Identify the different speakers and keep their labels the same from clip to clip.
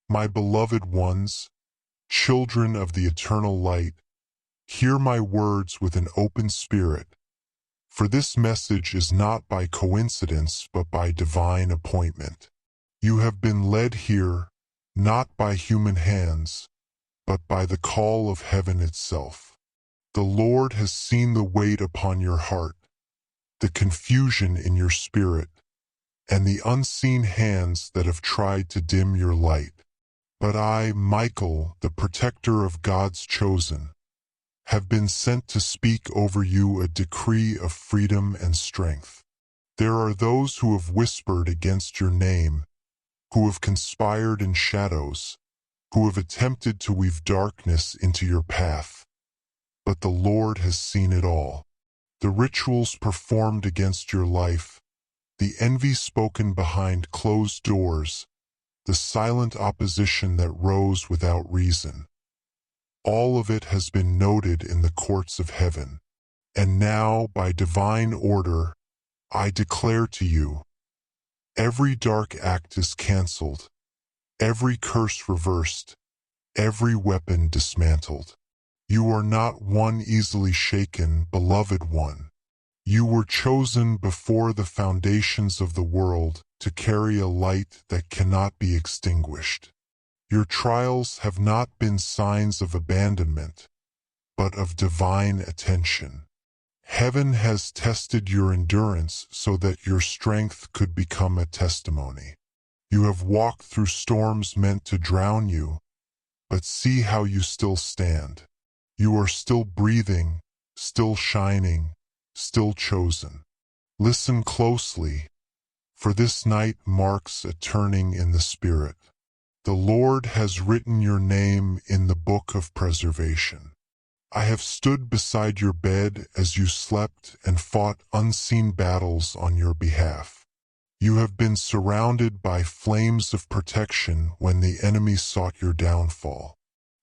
Speaker 1: My beloved ones, children of the eternal light, hear my words with an open spirit, for this message is not by coincidence but by divine appointment. You have been led here, not by human hands, but by the call of heaven itself. The Lord has seen the weight upon your heart, the confusion in your spirit, and the unseen hands that have tried to dim your light. But I, Michael, the protector of God's chosen, have been sent to speak over you a decree of freedom and strength. There are those who have whispered against your name, who have conspired in shadows, who have attempted to weave darkness into your path. But the Lord has seen it all. The rituals performed against your life, the envy spoken behind closed doors, the silent opposition that rose without reason. All of it has been noted in the courts of heaven. And now, by divine order, I declare to you, every dark act is canceled, every curse reversed, every weapon dismantled. You are not one easily shaken, beloved one. You were chosen before the foundations of the world to carry a light that cannot be extinguished. Your trials have not been signs of abandonment, but of divine attention. Heaven has tested your endurance so that your strength could become a testimony. You have walked through storms meant to drown you, but see how you still stand. You are still breathing, still shining, still chosen. Listen closely, for this night marks a turning in the spirit. The Lord has written your name in the book of preservation. I have stood beside your bed as you slept and fought unseen battles on your behalf. You have been surrounded by flames of protection when the enemy sought your downfall.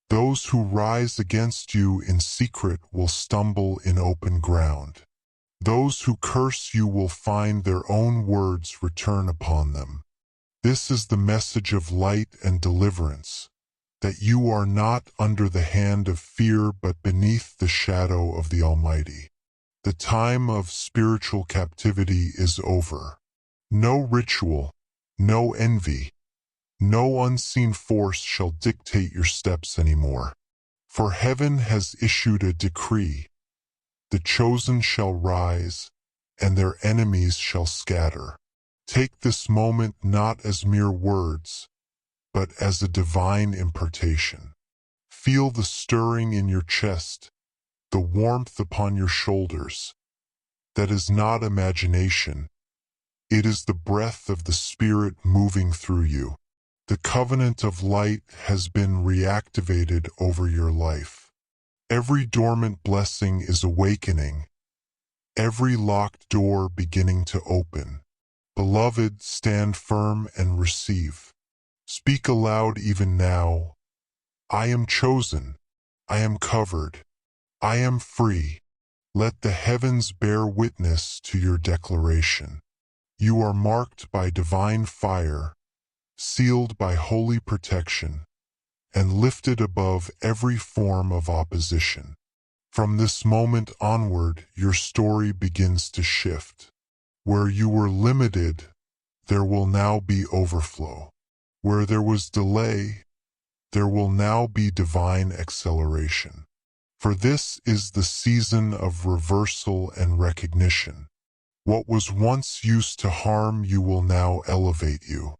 Speaker 1: Those who rise against you in secret will stumble in open ground. Those who curse you will find their own words return upon them. This is the message of light and deliverance, that you are not under the hand of fear but beneath the shadow of the Almighty. The time of spiritual captivity is over. No ritual, no envy, no unseen force shall dictate your steps anymore. For heaven has issued a decree. The chosen shall rise, and their enemies shall scatter. Take this moment not as mere words, but as a divine impartation. Feel the stirring in your chest, the warmth upon your shoulders. That is not imagination. It is the breath of the Spirit moving through you. The covenant of light has been reactivated over your life. Every dormant blessing is awakening, every locked door beginning to open. Beloved, stand firm and receive. Speak aloud even now. I am chosen. I am covered. I am free. Let the heavens bear witness to your declaration. You are marked by divine fire, sealed by holy protection, and lifted above every form of opposition. From this moment onward, your story begins to shift. Where you were limited, there will now be overflow. Where there was delay, there will now be divine acceleration. For this is the season of reversal and recognition. What was once used to harm you will now elevate you.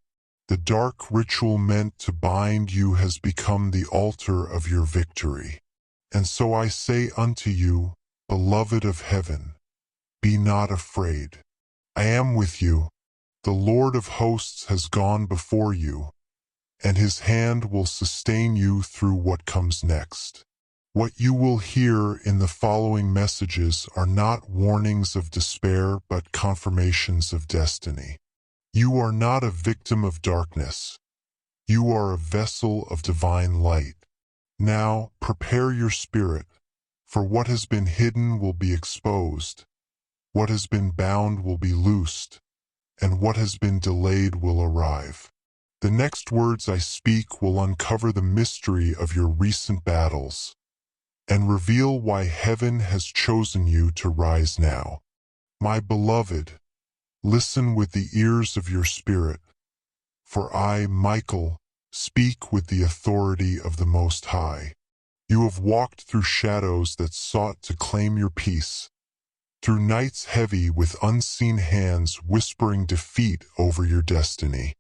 Speaker 1: The dark ritual meant to bind you has become the altar of your victory. And so I say unto you, beloved of heaven, be not afraid. I am with you. The Lord of hosts has gone before you, and his hand will sustain you through what comes next. What you will hear in the following messages are not warnings of despair but confirmations of destiny. You are not a victim of darkness. You are a vessel of divine light. Now, prepare your spirit, for what has been hidden will be exposed. What has been bound will be loosed, and what has been delayed will arrive. The next words I speak will uncover the mystery of your recent battles and reveal why heaven has chosen you to rise now. My beloved, listen with the ears of your spirit, for I, Michael, speak with the authority of the Most High. You have walked through shadows that sought to claim your peace, through nights heavy with unseen hands whispering defeat over your destiny.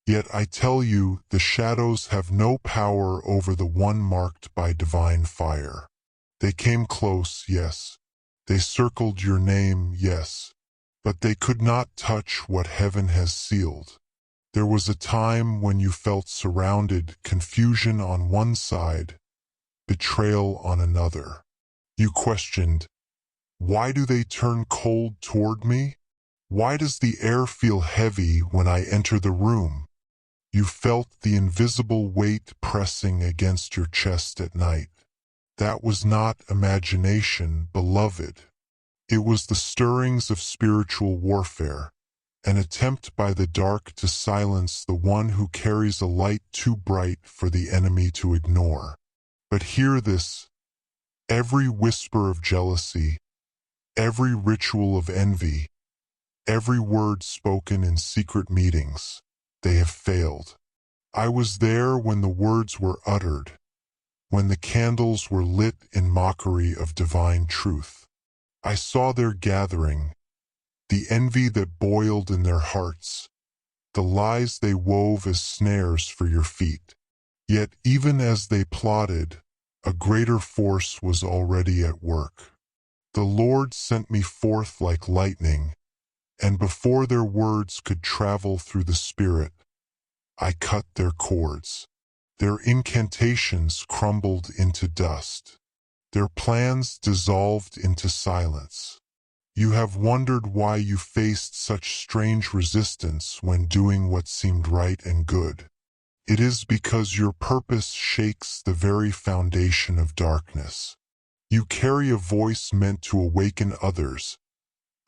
Speaker 1: Yet I tell you, the shadows have no power over the one marked by divine fire. They came close, yes. They circled your name, yes. But they could not touch what heaven has sealed. There was a time when you felt surrounded, confusion on one side, betrayal on another. You questioned, why do they turn cold toward me? Why does the air feel heavy when I enter the room? You felt the invisible weight pressing against your chest at night. That was not imagination, beloved. It was the stirrings of spiritual warfare, an attempt by the dark to silence the one who carries a light too bright for the enemy to ignore. But hear this, every whisper of jealousy, every ritual of envy, every word spoken in secret meetings, they have failed. I was there when the words were uttered, when the candles were lit in mockery of divine truth. I saw their gathering, the envy that boiled in their hearts, the lies they wove as snares for your feet. Yet even as they plotted, a greater force was already at work. The Lord sent me forth like lightning, and before their words could travel through the spirit, I cut their cords. Their incantations crumbled into dust. Their plans dissolved into silence. You have wondered why you faced such strange resistance when doing what seemed right and good. It is because your purpose shakes the very foundation of darkness. You carry a voice meant to awaken others,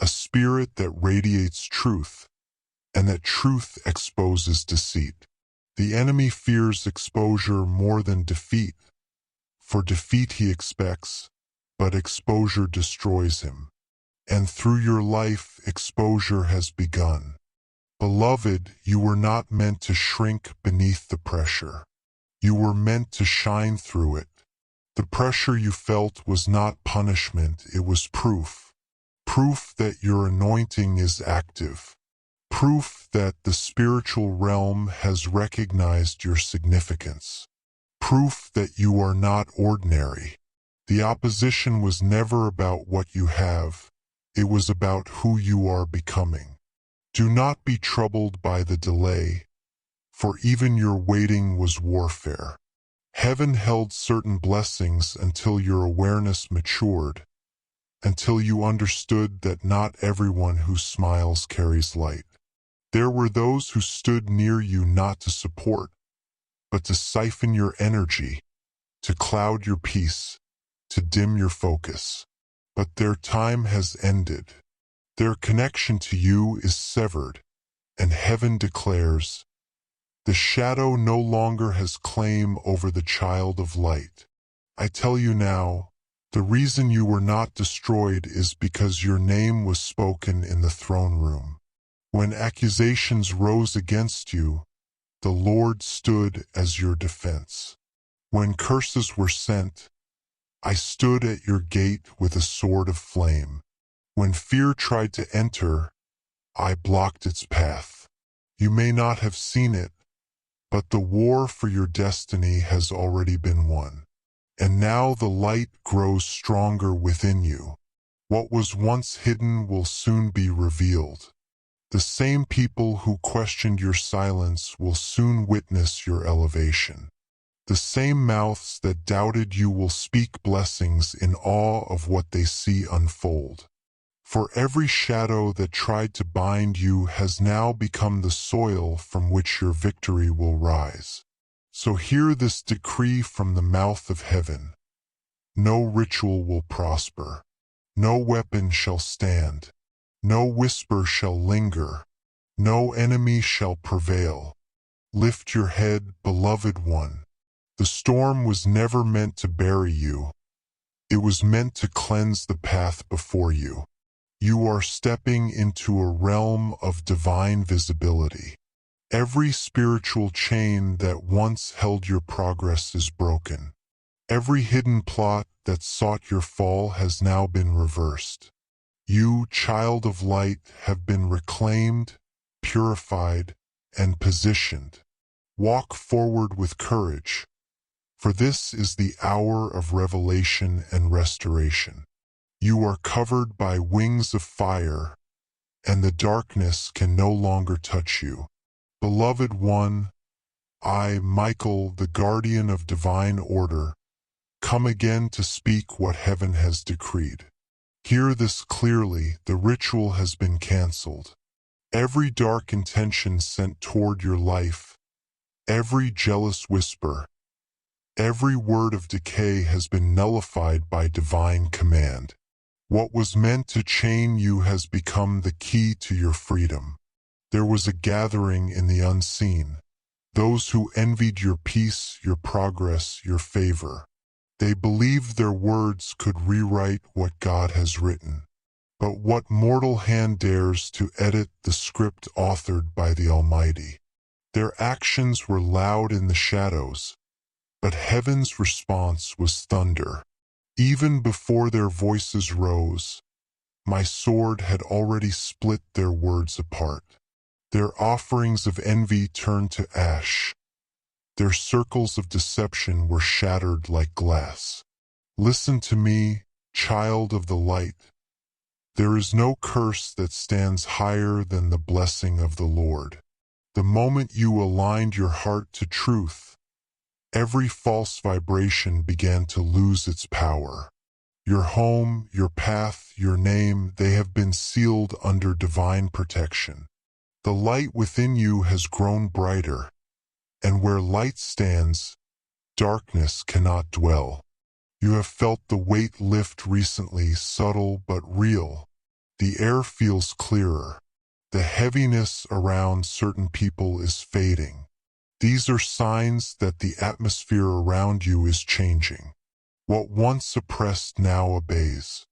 Speaker 1: a spirit that radiates truth, and that truth exposes deceit. The enemy fears exposure more than defeat. For defeat he expects, but exposure destroys him. And through your life, exposure has begun. Beloved, you were not meant to shrink beneath the pressure. You were meant to shine through it. The pressure you felt was not punishment, it was proof. Proof that your anointing is active. Proof that the spiritual realm has recognized your significance. Proof that you are not ordinary. The opposition was never about what you have. It was about who you are becoming. Do not be troubled by the delay, for even your waiting was warfare. Heaven held certain blessings until your awareness matured, until you understood that not everyone who smiles carries light. There were those who stood near you not to support, but to siphon your energy, to cloud your peace, to dim your focus. But their time has ended. Their connection to you is severed, and heaven declares, the shadow no longer has claim over the child of light. I tell you now, the reason you were not destroyed is because your name was spoken in the throne room. When accusations rose against you, the Lord stood as your defense. When curses were sent, I stood at your gate with a sword of flame. When fear tried to enter, I blocked its path. You may not have seen it, but the war for your destiny has already been won. And now the light grows stronger within you. What was once hidden will soon be revealed. The same people who questioned your silence will soon witness your elevation. The same mouths that doubted you will speak blessings in awe of what they see unfold. For every shadow that tried to bind you has now become the soil from which your victory will rise. So hear this decree from the mouth of heaven. No ritual will prosper. No weapon shall stand. No whisper shall linger. No enemy shall prevail. Lift your head, beloved one. The storm was never meant to bury you. It was meant to cleanse the path before you. You are stepping into a realm of divine visibility. Every spiritual chain that once held your progress is broken. Every hidden plot that sought your fall has now been reversed. You, child of light, have been reclaimed, purified, and positioned. Walk forward with courage, for this is the hour of revelation and restoration. You are covered by wings of fire, and the darkness can no longer touch you. Beloved one, I, Michael, the guardian of divine order, come again to speak what heaven has decreed. Hear this clearly, the ritual has been cancelled. Every dark intention sent toward your life, every jealous whisper, every word of decay has been nullified by divine command. What was meant to chain you has become the key to your freedom. There was a gathering in the unseen, those who envied your peace, your progress, your favor. They believed their words could rewrite what God has written. But what mortal hand dares to edit the script authored by the Almighty? Their actions were loud in the shadows, but heaven's response was thunder. Even before their voices rose, my sword had already split their words apart. Their offerings of envy turned to ash. Their circles of deception were shattered like glass. Listen to me, child of the light. There is no curse that stands higher than the blessing of the Lord. The moment you aligned your heart to truth, every false vibration began to lose its power. Your home, your path, your name, they have been sealed under divine protection. The light within you has grown brighter, and where light stands, darkness cannot dwell. You have felt the weight lift recently, subtle but real. The air feels clearer. The heaviness around certain people is fading. These are signs that the atmosphere around you is changing. What once oppressed now obeys.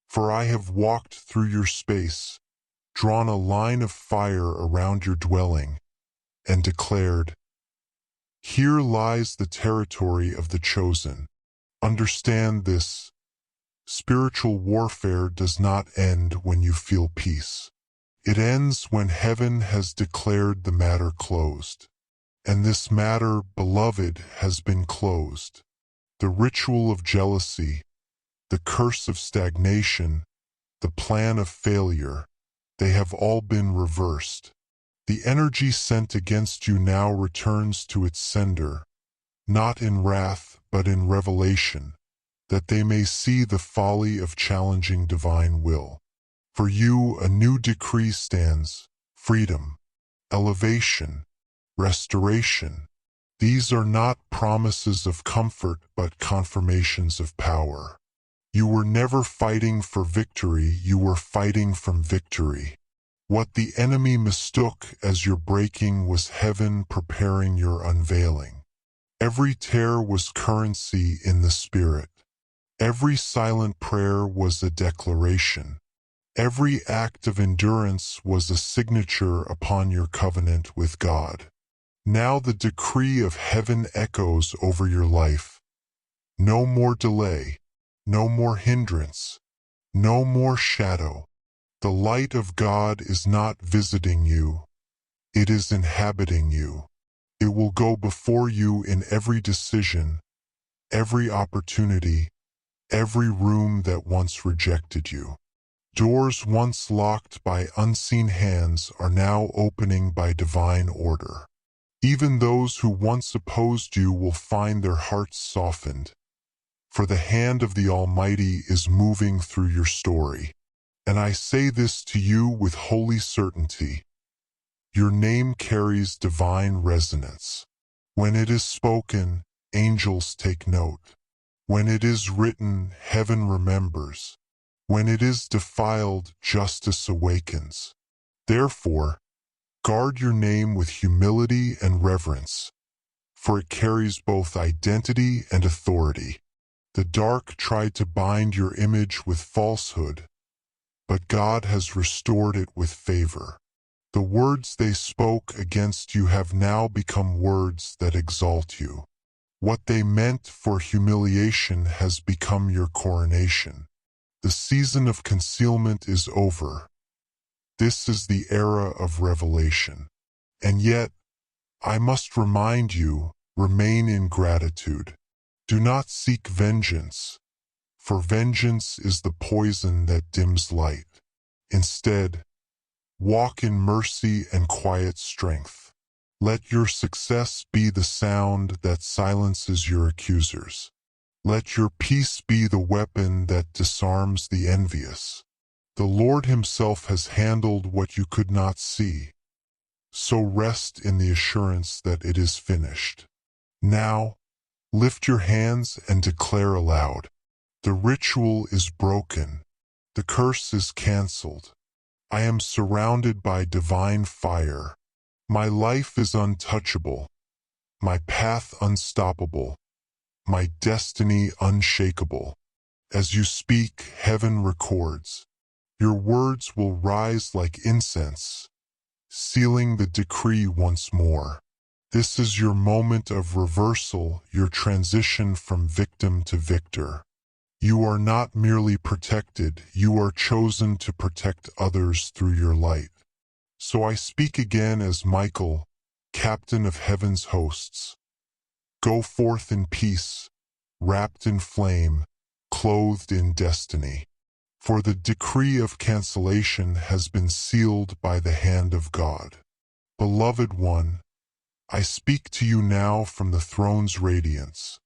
Speaker 1: For I have walked through your space, drawn a line of fire around your dwelling, and declared, here lies the territory of the chosen. Understand this. Spiritual warfare does not end when you feel peace. It ends when heaven has declared the matter closed. And this matter, beloved, has been closed. The ritual of jealousy, the curse of stagnation, the plan of failure, they have all been reversed. The energy sent against you now returns to its sender, not in wrath but in revelation, that they may see the folly of challenging divine will. For you a new decree stands, freedom, elevation, restoration. These are not promises of comfort but confirmations of power. You were never fighting for victory, you were fighting from victory. What the enemy mistook as your breaking was heaven preparing your unveiling. Every tear was currency in the spirit. Every silent prayer was a declaration. Every act of endurance was a signature upon your covenant with God. Now the decree of heaven echoes over your life. No more delay, no more hindrance, no more shadow. The light of God is not visiting you, it is inhabiting you. It will go before you in every decision, every opportunity, every room that once rejected you. Doors once locked by unseen hands are now opening by divine order. Even those who once opposed you will find their hearts softened, for the hand of the Almighty is moving through your story. And I say this to you with holy certainty. Your name carries divine resonance. When it is spoken, angels take note. When it is written, heaven remembers. When it is defiled, justice awakens. Therefore, Guard your name with humility and reverence, for it carries both identity and authority. The dark tried to bind your image with falsehood, but God has restored it with favor. The words they spoke against you have now become words that exalt you. What they meant for humiliation has become your coronation. The season of concealment is over. This is the era of revelation. And yet, I must remind you, remain in gratitude. Do not seek vengeance, for vengeance is the poison that dims light. Instead, walk in mercy and quiet strength. Let your success be the sound that silences your accusers. Let your peace be the weapon that disarms the envious. The Lord Himself has handled what you could not see, so rest in the assurance that it is finished. Now, lift your hands and declare aloud, the ritual is broken, the curse is cancelled. I am surrounded by divine fire. My life is untouchable, my path unstoppable, my destiny unshakable. As you speak, heaven records. Your words will rise like incense, sealing the decree once more. This is your moment of reversal, your transition from victim to victor. You are not merely protected, you are chosen to protect others through your light. So I speak again as Michael, captain of heaven's hosts. Go forth in peace, wrapped in flame, clothed in destiny. For the decree of cancellation has been sealed by the hand of God. Beloved one, I speak to you now from the throne's radiance,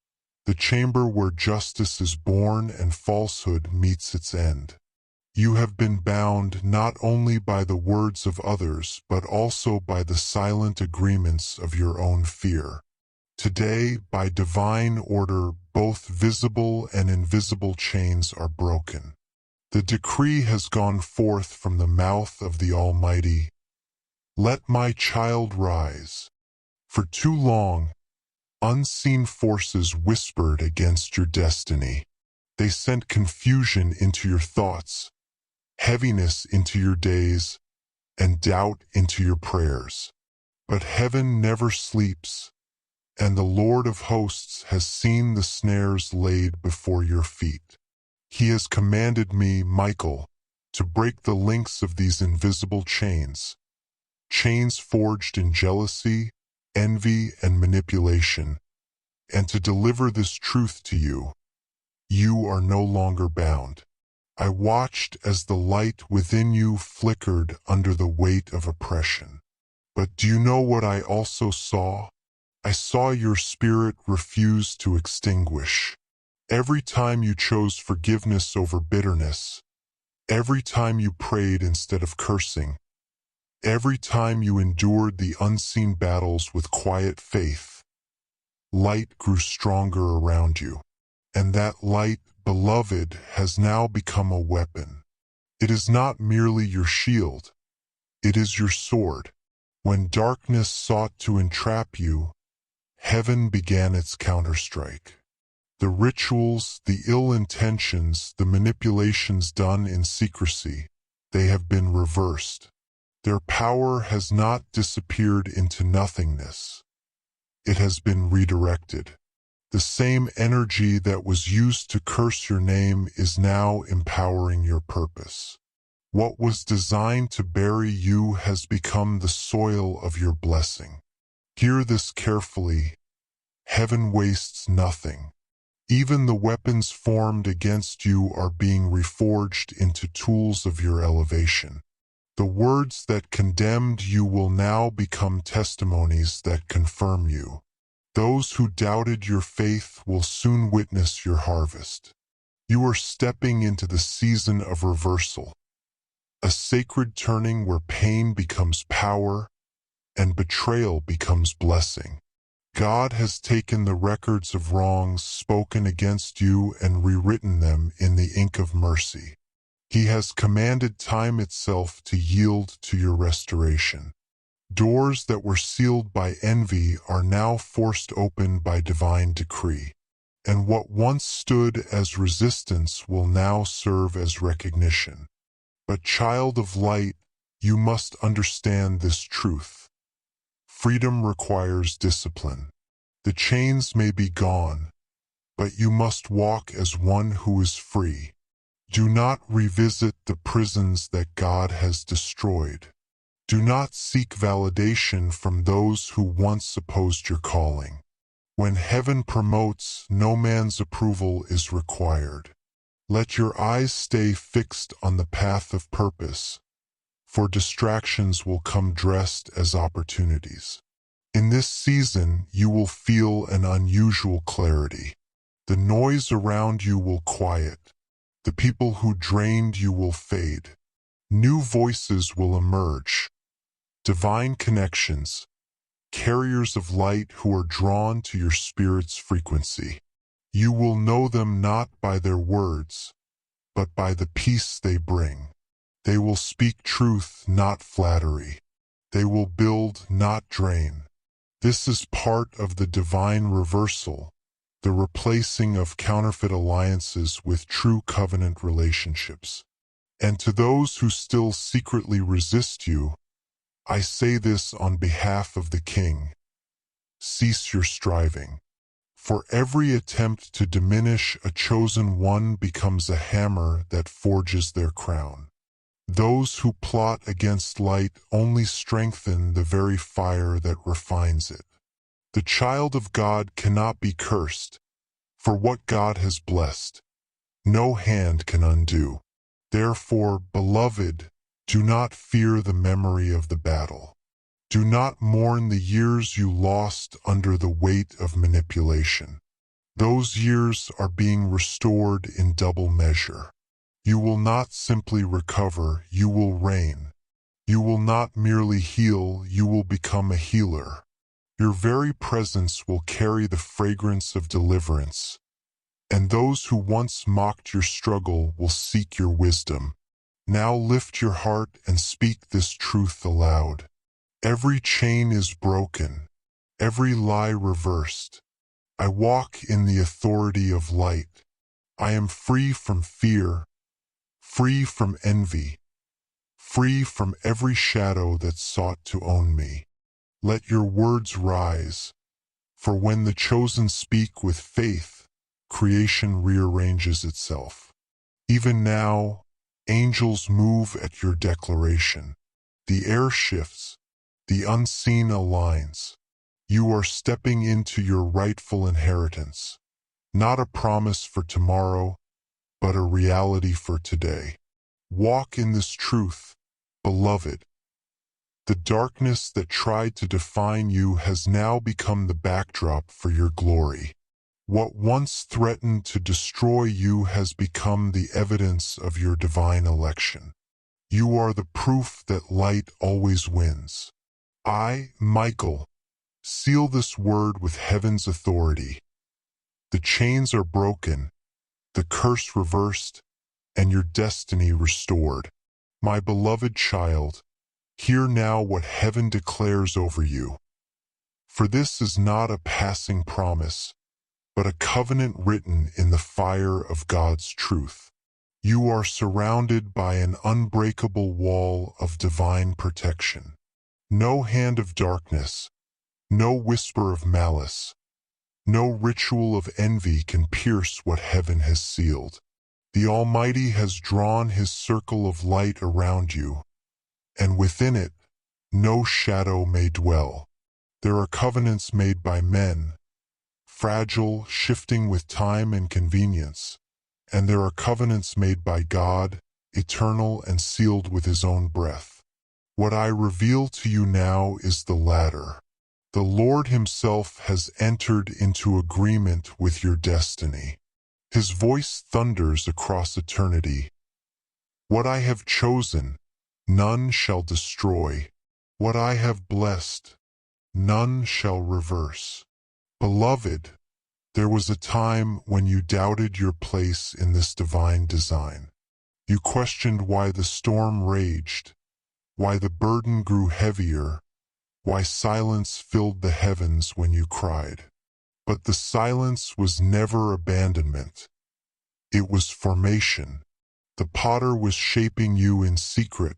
Speaker 1: the chamber where justice is born and falsehood meets its end. You have been bound not only by the words of others but also by the silent agreements of your own fear. Today, by divine order, both visible and invisible chains are broken. The decree has gone forth from the mouth of the Almighty. Let my child rise. For too long, unseen forces whispered against your destiny. They sent confusion into your thoughts, heaviness into your days, and doubt into your prayers. But heaven never sleeps, and the Lord of hosts has seen the snares laid before your feet. He has commanded me, Michael, to break the links of these invisible chains, chains forged in jealousy, envy, and manipulation, and to deliver this truth to you. You are no longer bound. I watched as the light within you flickered under the weight of oppression. But do you know what I also saw? I saw your spirit refuse to extinguish. Every time you chose forgiveness over bitterness, every time you prayed instead of cursing, every time you endured the unseen battles with quiet faith, light grew stronger around you. And that light, beloved, has now become a weapon. It is not merely your shield, it is your sword. When darkness sought to entrap you, heaven began its counterstrike. The rituals, the ill intentions, the manipulations done in secrecy, they have been reversed. Their power has not disappeared into nothingness. It has been redirected. The same energy that was used to curse your name is now empowering your purpose. What was designed to bury you has become the soil of your blessing. Hear this carefully. Heaven wastes nothing. Even the weapons formed against you are being reforged into tools of your elevation. The words that condemned you will now become testimonies that confirm you. Those who doubted your faith will soon witness your harvest. You are stepping into the season of reversal, a sacred turning where pain becomes power and betrayal becomes blessing. God has taken the records of wrongs spoken against you and rewritten them in the ink of mercy. He has commanded time itself to yield to your restoration. Doors that were sealed by envy are now forced open by divine decree. And what once stood as resistance will now serve as recognition. But child of light, you must understand this truth. Freedom requires discipline. The chains may be gone, but you must walk as one who is free. Do not revisit the prisons that God has destroyed. Do not seek validation from those who once opposed your calling. When heaven promotes, no man's approval is required. Let your eyes stay fixed on the path of purpose, for distractions will come dressed as opportunities. In this season, you will feel an unusual clarity. The noise around you will quiet. The people who drained you will fade. New voices will emerge. Divine connections, carriers of light who are drawn to your spirit's frequency. You will know them not by their words, but by the peace they bring. They will speak truth, not flattery. They will build, not drain. This is part of the divine reversal, the replacing of counterfeit alliances with true covenant relationships. And to those who still secretly resist you, I say this on behalf of the King. Cease your striving. For every attempt to diminish a chosen one becomes a hammer that forges their crown. Those who plot against light only strengthen the very fire that refines it. The child of God cannot be cursed, for what God has blessed, no hand can undo. Therefore, beloved, do not fear the memory of the battle. Do not mourn the years you lost under the weight of manipulation. Those years are being restored in double measure. You will not simply recover, you will reign. You will not merely heal, you will become a healer. Your very presence will carry the fragrance of deliverance, and those who once mocked your struggle will seek your wisdom. Now lift your heart and speak this truth aloud. Every chain is broken, every lie reversed. I walk in the authority of light. I am free from fear, free from envy, free from every shadow that sought to own me. Let your words rise, for when the chosen speak with faith, creation rearranges itself. Even now, angels move at your declaration. The air shifts, the unseen aligns. You are stepping into your rightful inheritance, not a promise for tomorrow, but a reality for today. Walk in this truth, beloved. The darkness that tried to define you has now become the backdrop for your glory. What once threatened to destroy you has become the evidence of your divine election. You are the proof that light always wins. I, Michael, seal this word with heaven's authority. The chains are broken, the curse reversed, and your destiny restored. My beloved child, hear now what heaven declares over you. For this is not a passing promise, but a covenant written in the fire of God's truth. You are surrounded by an unbreakable wall of divine protection. No hand of darkness, no whisper of malice, no ritual of envy can pierce what heaven has sealed. The Almighty has drawn his circle of light around you, and within it, no shadow may dwell. There are covenants made by men, fragile, shifting with time and convenience, and there are covenants made by God, eternal and sealed with his own breath. What I reveal to you now is the latter. The Lord himself has entered into agreement with your destiny. His voice thunders across eternity. What I have chosen, none shall destroy. What I have blessed, none shall reverse. Beloved, there was a time when you doubted your place in this divine design. You questioned why the storm raged, why the burden grew heavier, why silence filled the heavens when you cried. But the silence was never abandonment. It was formation. The potter was shaping you in secret,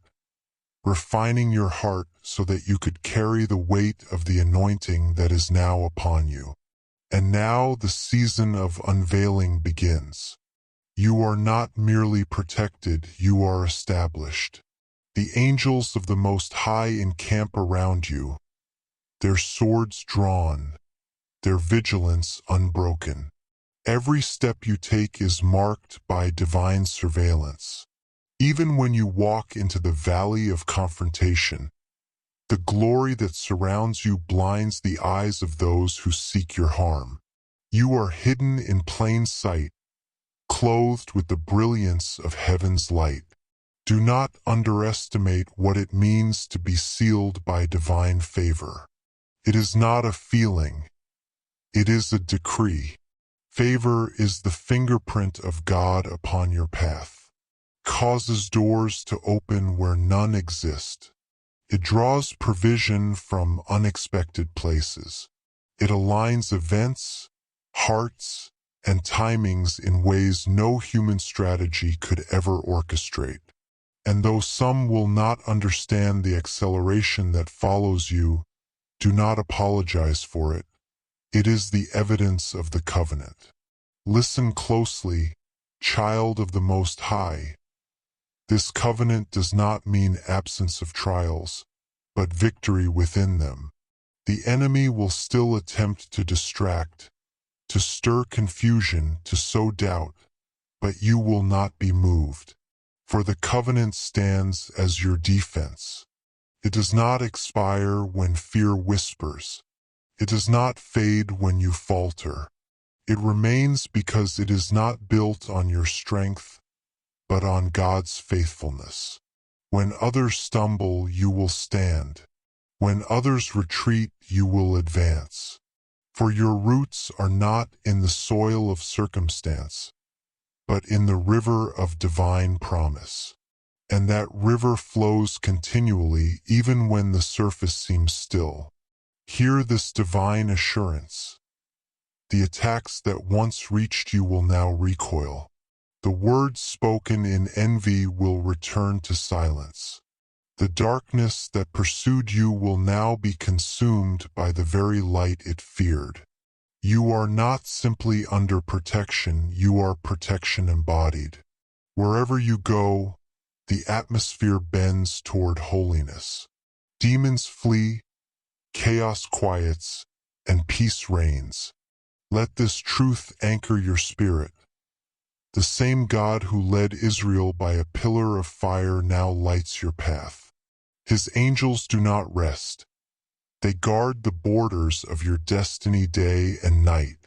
Speaker 1: refining your heart so that you could carry the weight of the anointing that is now upon you. And now the season of unveiling begins. You are not merely protected, you are established. The angels of the Most High encamp around you, their swords drawn, their vigilance unbroken. Every step you take is marked by divine surveillance. Even when you walk into the valley of confrontation, the glory that surrounds you blinds the eyes of those who seek your harm. You are hidden in plain sight, clothed with the brilliance of heaven's light. Do not underestimate what it means to be sealed by divine favor. It is not a feeling. It is a decree. Favor is the fingerprint of God upon your path. Causes doors to open where none exist. It draws provision from unexpected places. It aligns events, hearts, and timings in ways no human strategy could ever orchestrate. And though some will not understand the acceleration that follows you, do not apologize for it. It is the evidence of the covenant. Listen closely, child of the Most High. This covenant does not mean absence of trials, but victory within them. The enemy will still attempt to distract, to stir confusion, to sow doubt, but you will not be moved. For the covenant stands as your defense. It does not expire when fear whispers. It does not fade when you falter. It remains because it is not built on your strength, but on God's faithfulness. When others stumble, you will stand. When others retreat, you will advance. For your roots are not in the soil of circumstance, but in the river of divine promise. And that river flows continually even when the surface seems still. Hear this divine assurance. The attacks that once reached you will now recoil. The words spoken in envy will return to silence. The darkness that pursued you will now be consumed by the very light it feared. You are not simply under protection, you are protection embodied. Wherever you go, the atmosphere bends toward holiness. Demons flee, chaos quiets, and peace reigns. Let this truth anchor your spirit. The same God who led Israel by a pillar of fire now lights your path. His angels do not rest. They guard the borders of your destiny day and night.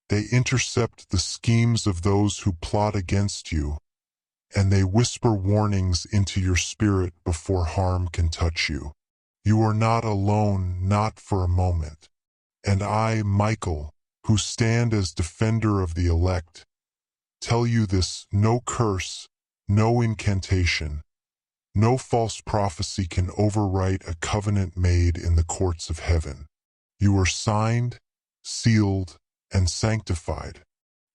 Speaker 1: They intercept the schemes of those who plot against you, and they whisper warnings into your spirit before harm can touch you. You are not alone, not for a moment. And I, Michael, who stand as defender of the elect, tell you this: no curse, no incantation, no false prophecy can overwrite a covenant made in the courts of heaven. You are signed, sealed, and sanctified.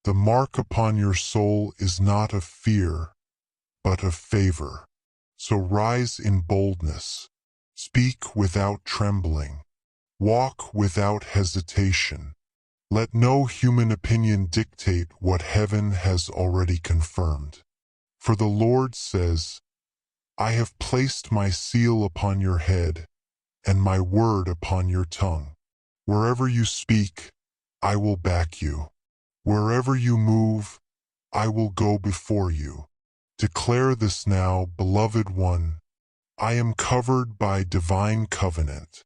Speaker 1: The mark upon your soul is not of fear, but of favor. So rise in boldness. Speak without trembling. Walk without hesitation. Let no human opinion dictate what heaven has already confirmed. For the Lord says, I have placed my seal upon your head and my word upon your tongue. Wherever you speak, I will back you. Wherever you move, I will go before you. Declare this now, beloved one. I am covered by divine covenant.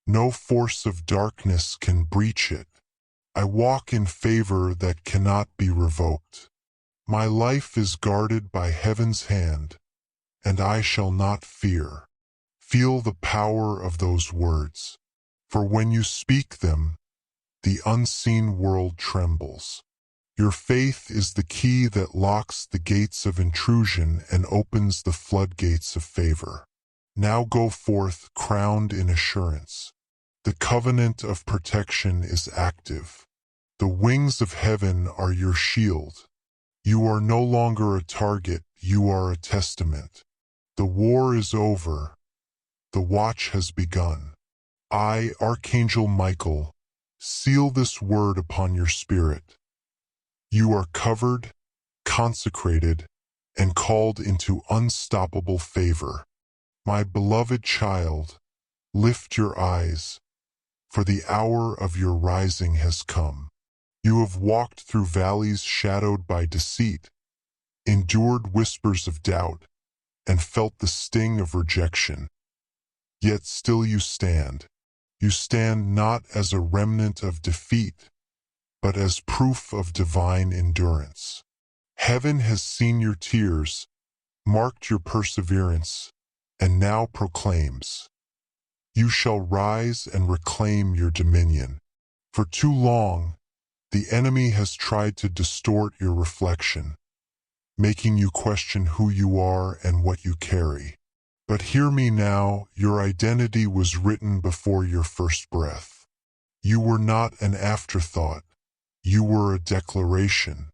Speaker 1: No force of darkness can breach it. I walk in favor that cannot be revoked. My life is guarded by heaven's hand, and I shall not fear. Feel the power of those words, for when you speak them, the unseen world trembles. Your faith is the key that locks the gates of intrusion and opens the floodgates of favor. Now go forth crowned in assurance. The covenant of protection is active. The wings of heaven are your shield. You are no longer a target, you are a testament. The war is over. The watch has begun. I, Archangel Michael, seal this word upon your spirit. You are covered, consecrated, and called into unstoppable favor. My beloved child, lift your eyes, for the hour of your rising has come. You have walked through valleys shadowed by deceit, endured whispers of doubt, and felt the sting of rejection. Yet still you stand. You stand not as a remnant of defeat, but as proof of divine endurance. Heaven has seen your tears, marked your perseverance, and now proclaims, you shall rise and reclaim your dominion. For too long, the enemy has tried to distort your reflection, making you question who you are and what you carry. But hear me now, your identity was written before your first breath. You were not an afterthought, you were a declaration.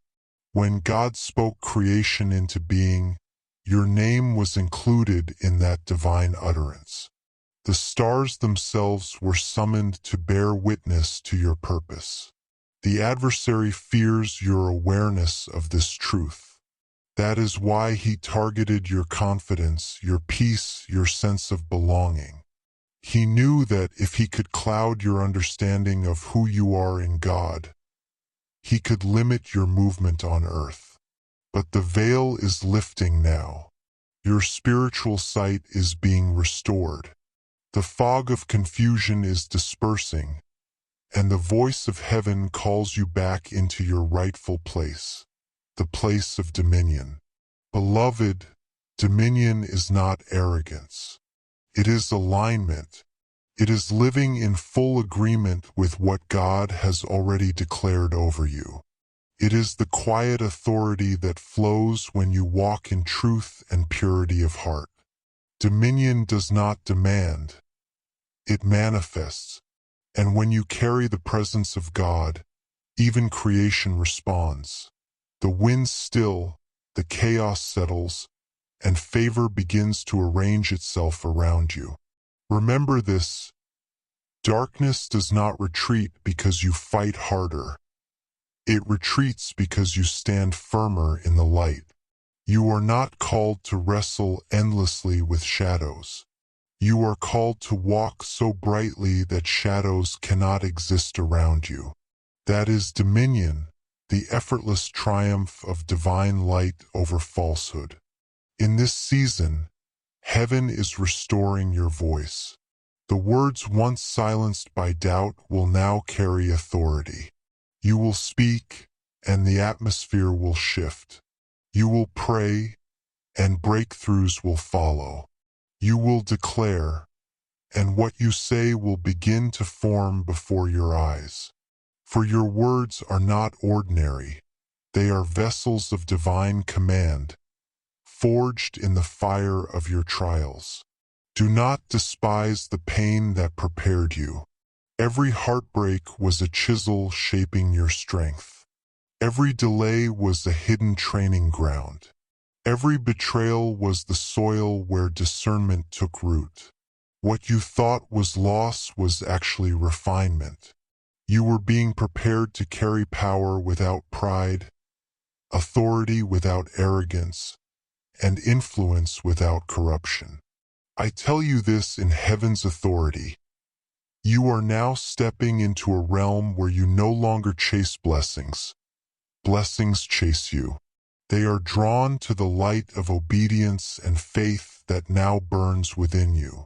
Speaker 1: When God spoke creation into being, your name was included in that divine utterance. The stars themselves were summoned to bear witness to your purpose. The adversary fears your awareness of this truth. That is why he targeted your confidence, your peace, your sense of belonging. He knew that if he could cloud your understanding of who you are in God, he could limit your movement on earth. But the veil is lifting now. Your spiritual sight is being restored. The fog of confusion is dispersing, and the voice of heaven calls you back into your rightful place, the place of dominion. Beloved, dominion is not arrogance. It is alignment. It is living in full agreement with what God has already declared over you. It is the quiet authority that flows when you walk in truth and purity of heart. Dominion does not demand. It manifests. And when you carry the presence of God, even creation responds. The winds still, the chaos settles, and favor begins to arrange itself around you. Remember this: darkness does not retreat because you fight harder. It retreats because you stand firmer in the light. You are not called to wrestle endlessly with shadows. You are called to walk so brightly that shadows cannot exist around you. That is dominion, the effortless triumph of divine light over falsehood. In this season, heaven is restoring your voice. The words once silenced by doubt will now carry authority. You will speak, and the atmosphere will shift. You will pray, and breakthroughs will follow. You will declare, and what you say will begin to form before your eyes. For your words are not ordinary. They are vessels of divine command, forged in the fire of your trials. Do not despise the pain that prepared you. Every heartbreak was a chisel shaping your strength. Every delay was a hidden training ground. Every betrayal was the soil where discernment took root. What you thought was loss was actually refinement. You were being prepared to carry power without pride, authority without arrogance, and influence without corruption. I tell you this in heaven's authority. You are now stepping into a realm where you no longer chase blessings. Blessings chase you. They are drawn to the light of obedience and faith that now burns within you.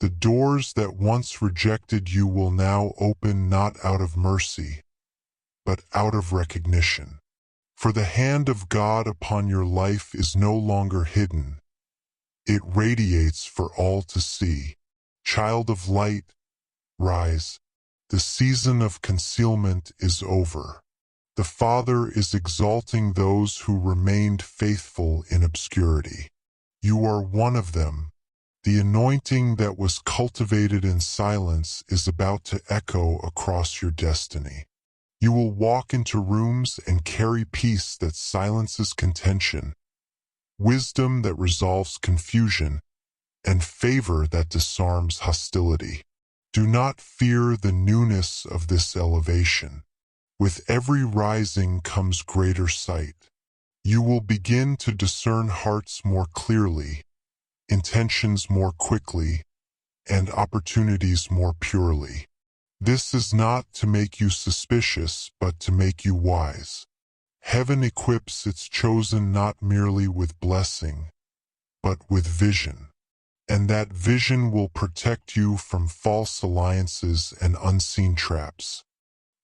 Speaker 1: The doors that once rejected you will now open not out of mercy, but out of recognition. For the hand of God upon your life is no longer hidden. It radiates for all to see. Child of light, rise. The season of concealment is over. The Father is exalting those who remained faithful in obscurity. You are one of them, The anointing that was cultivated in silence is about to echo across your destiny. You will walk into rooms and carry peace that silences contention, wisdom that resolves confusion, and favor that disarms hostility. Do not fear the newness of this elevation. With every rising comes greater sight. You will begin to discern hearts more clearly, intentions more quickly, and opportunities more purely. This is not to make you suspicious, but to make you wise. Heaven equips its chosen not merely with blessing, but with vision. And that vision will protect you from false alliances and unseen traps.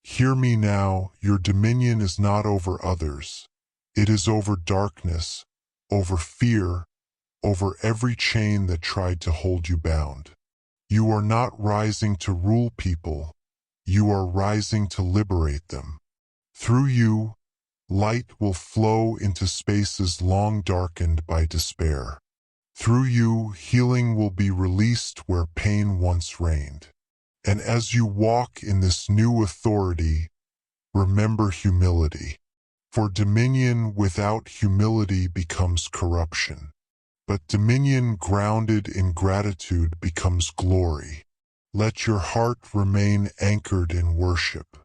Speaker 1: Hear me now, your dominion is not over others. It is over darkness, over fear, over every chain that tried to hold you bound. You are not rising to rule people, you are rising to liberate them. Through you, light will flow into spaces long darkened by despair. Through you, healing will be released where pain once reigned. And as you walk in this new authority, remember humility. For dominion without humility becomes corruption. But dominion grounded in gratitude becomes glory. Let your heart remain anchored in worship.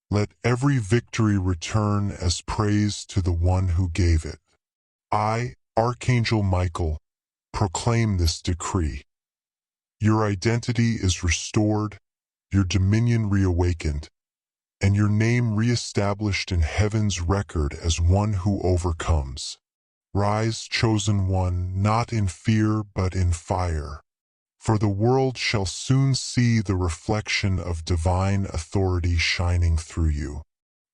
Speaker 1: Let every victory return as praise to the one who gave it. I, Archangel Michael, proclaim this decree. Your identity is restored, your dominion reawakened, and your name reestablished in heaven's record as one who overcomes. Rise, chosen one, not in fear but in fire. For the world shall soon see the reflection of divine authority shining through you.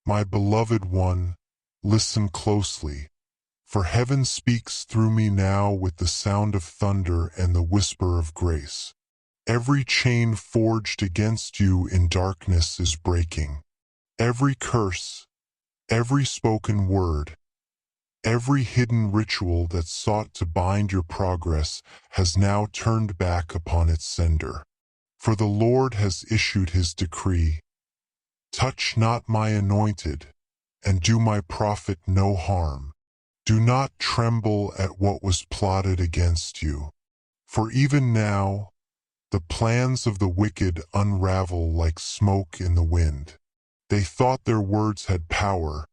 Speaker 1: My beloved one, listen closely, for heaven speaks through me now with the sound of thunder and the whisper of grace. Every chain forged against you in darkness is breaking. Every curse, every spoken word, every hidden ritual that sought to bind your progress has now turned back upon its sender. For the Lord has issued his decree. Touch not my anointed, and do my prophet no harm. Do not tremble at what was plotted against you. For even now, the plans of the wicked unravel like smoke in the wind. They thought their words had power,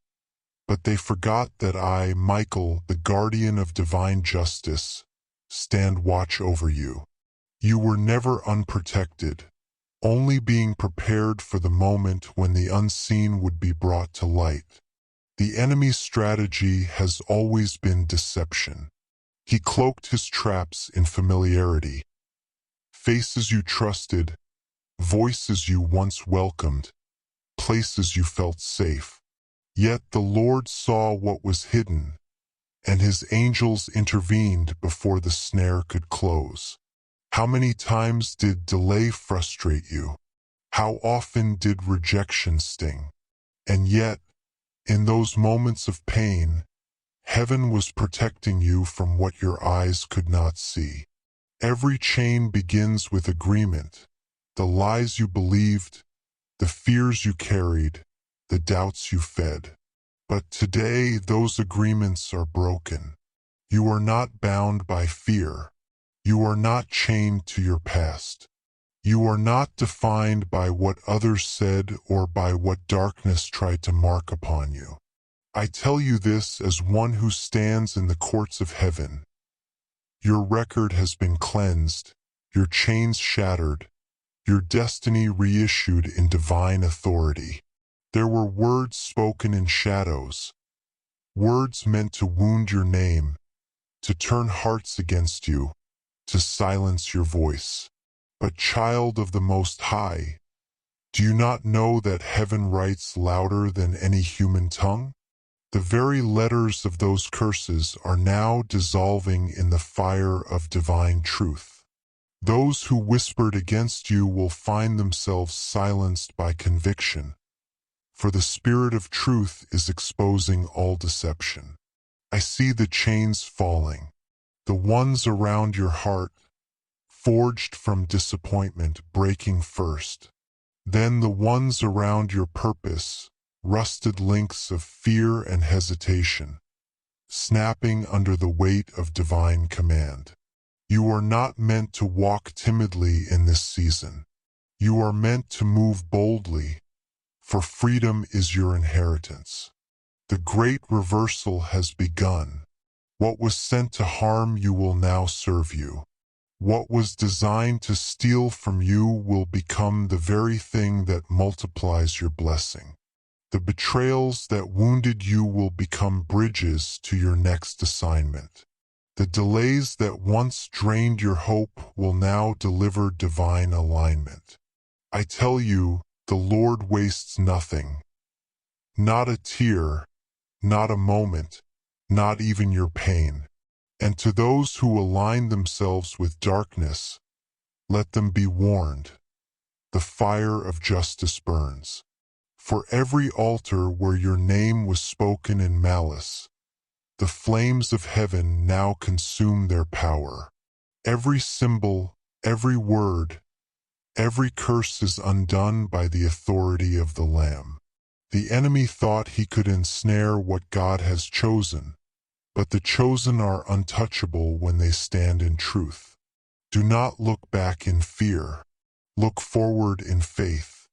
Speaker 1: but they forgot that I, Michael, the guardian of divine justice, stand watch over you. You were never unprotected, only being prepared for the moment when the unseen would be brought to light. The enemy's strategy has always been deception. He cloaked his traps in familiarity. Faces you trusted, voices you once welcomed, places you felt safe. Yet the Lord saw what was hidden, and his angels intervened before the snare could close. How many times did delay frustrate you? How often did rejection sting? And yet, in those moments of pain, heaven was protecting you from what your eyes could not see. Every chain begins with agreement. The lies you believed, the fears you carried, the doubts you fed. But today those agreements are broken. You are not bound by fear. You are not chained to your past. You are not defined by what others said or by what darkness tried to mark upon you. I tell you this as one who stands in the courts of heaven. Your record has been cleansed, your chains shattered, your destiny reissued in divine authority. There were words spoken in shadows, words meant to wound your name, to turn hearts against you, to silence your voice. But child of the Most High, do you not know that heaven writes louder than any human tongue? The very letters of those curses are now dissolving in the fire of divine truth. Those who whispered against you will find themselves silenced by conviction, for the Spirit of truth is exposing all deception. I see the chains falling, the ones around your heart, forged from disappointment breaking first. Then the ones around your purpose, rusted links of fear and hesitation, snapping under the weight of divine command. You are not meant to walk timidly in this season. You are meant to move boldly, for freedom is your inheritance. The great reversal has begun. What was sent to harm you will now serve you. What was designed to steal from you will become the very thing that multiplies your blessing. The betrayals that wounded you will become bridges to your next assignment. The delays that once drained your hope will now deliver divine alignment. I tell you, the Lord wastes nothing. Not a tear, not a moment, not even your pain. And to those who align themselves with darkness, let them be warned. The fire of justice burns. For every altar where your name was spoken in malice, the flames of heaven now consume their power. Every symbol, every word, every curse is undone by the authority of the Lamb. The enemy thought he could ensnare what God has chosen, but the chosen are untouchable when they stand in truth. Do not look back in fear. Look forward in faith.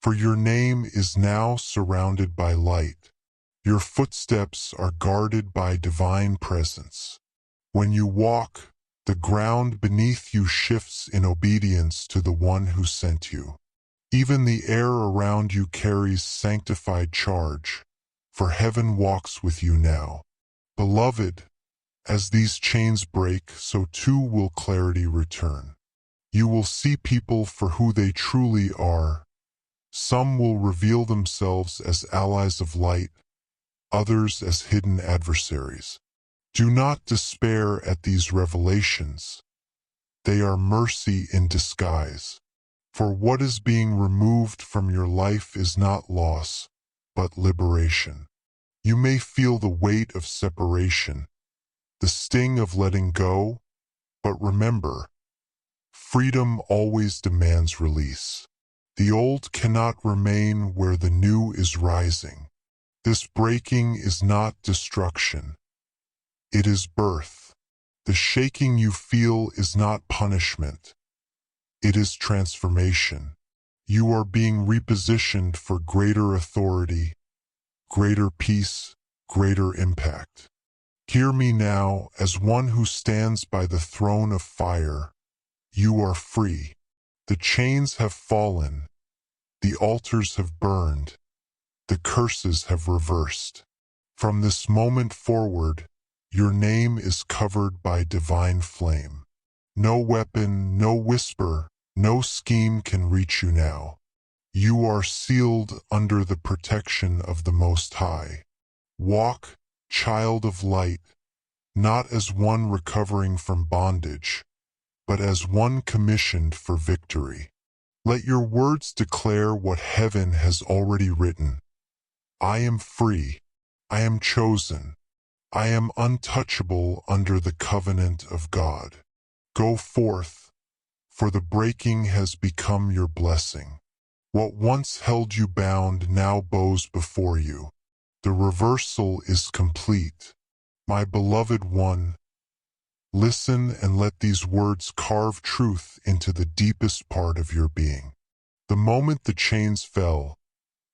Speaker 1: For your name is now surrounded by light. Your footsteps are guarded by divine presence. When you walk, the ground beneath you shifts in obedience to the one who sent you. Even the air around you carries sanctified charge, for heaven walks with you now. Beloved, as these chains break, so too will clarity return. You will see people for who they truly are. Some will reveal themselves as allies of light, others as hidden adversaries. Do not despair at these revelations. They are mercy in disguise. For what is being removed from your life is not loss, but liberation. You may feel the weight of separation, the sting of letting go, but remember, freedom always demands release. The old cannot remain where the new is rising. This breaking is not destruction. It is birth. The shaking you feel is not punishment. It is transformation. You are being repositioned for greater authority, greater peace, greater impact. Hear me now as one who stands by the throne of fire. You are free. The chains have fallen. The altars have burned. The curses have reversed. From this moment forward, your name is covered by divine flame. No weapon, no whisper, no scheme can reach you now. You are sealed under the protection of the Most High. Walk, child of light, not as one recovering from bondage, but as one commissioned for victory. Let your words declare what heaven has already written. I am free. I am chosen. I am untouchable under the covenant of God. Go forth, for the breaking has become your blessing. What once held you bound now bows before you. The reversal is complete. My beloved one, listen and let these words carve truth into the deepest part of your being. The moment the chains fell,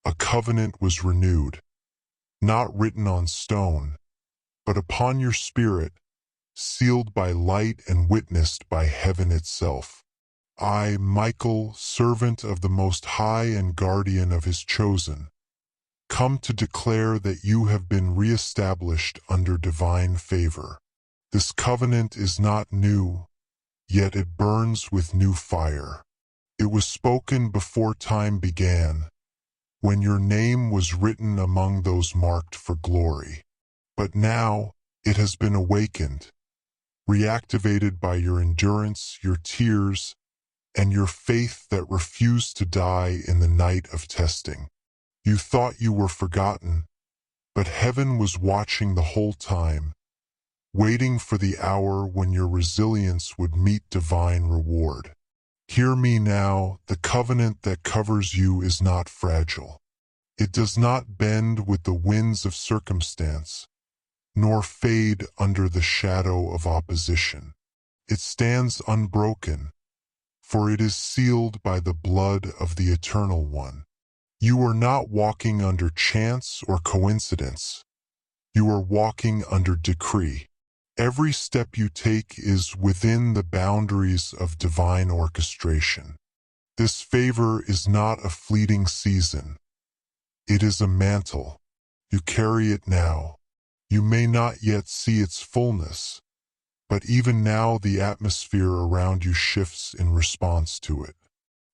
Speaker 1: a covenant was renewed, not written on stone, but upon your spirit, sealed by light and witnessed by heaven itself. I, Michael, servant of the Most High and guardian of his chosen, come to declare that you have been reestablished under divine favor. This covenant is not new, yet it burns with new fire. It was spoken before time began, when your name was written among those marked for glory. But now it has been awakened, reactivated by your endurance, your tears, and your faith that refused to die in the night of testing. You thought you were forgotten, but heaven was watching the whole time, waiting for the hour when your resilience would meet divine reward. Hear me now, the covenant that covers you is not fragile. It does not bend with the winds of circumstance, nor fade under the shadow of opposition. It stands unbroken, for it is sealed by the blood of the Eternal One. You are not walking under chance or coincidence. You are walking under decree. Every step you take is within the boundaries of divine orchestration. This favor is not a fleeting season. It is a mantle. You carry it now. You may not yet see its fullness, but even now the atmosphere around you shifts in response to it.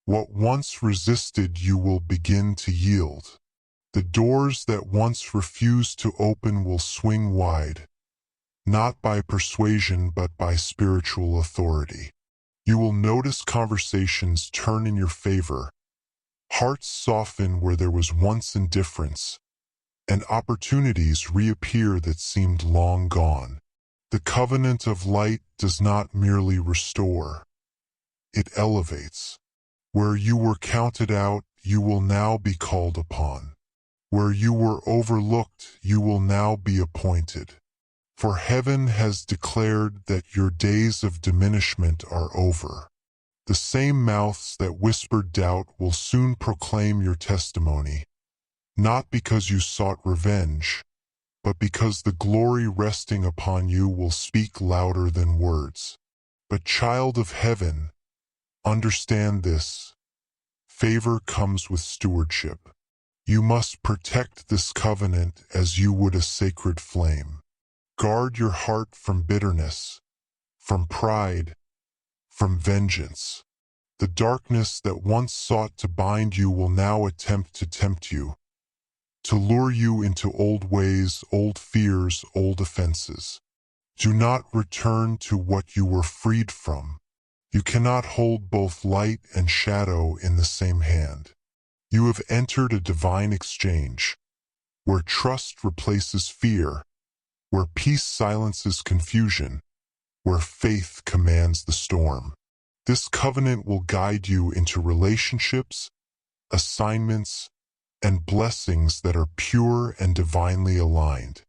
Speaker 1: What once resisted you will begin to yield. The doors that once refused to open will swing wide, not by persuasion but by spiritual authority. You will notice conversations turn in your favor, hearts soften where there was once indifference, and opportunities reappear that seemed long gone. The covenant of light does not merely restore, it elevates. Where you were counted out, you will now be called upon. Where you were overlooked, you will now be appointed. For heaven has declared that your days of diminishment are over. The same mouths that whispered doubt will soon proclaim your testimony, not because you sought revenge, but because the glory resting upon you will speak louder than words. But child of heaven, understand this. Favor comes with stewardship. You must protect this covenant as you would a sacred flame. Guard your heart from bitterness, from pride, from vengeance. The darkness that once sought to bind you will now attempt to tempt you, to lure you into old ways, old fears, old offenses. Do not return to what you were freed from. You cannot hold both light and shadow in the same hand. You have entered a divine exchange, where trust replaces fear, where peace silences confusion, where faith commands the storm. This covenant will guide you into relationships, assignments, and blessings that are pure and divinely aligned.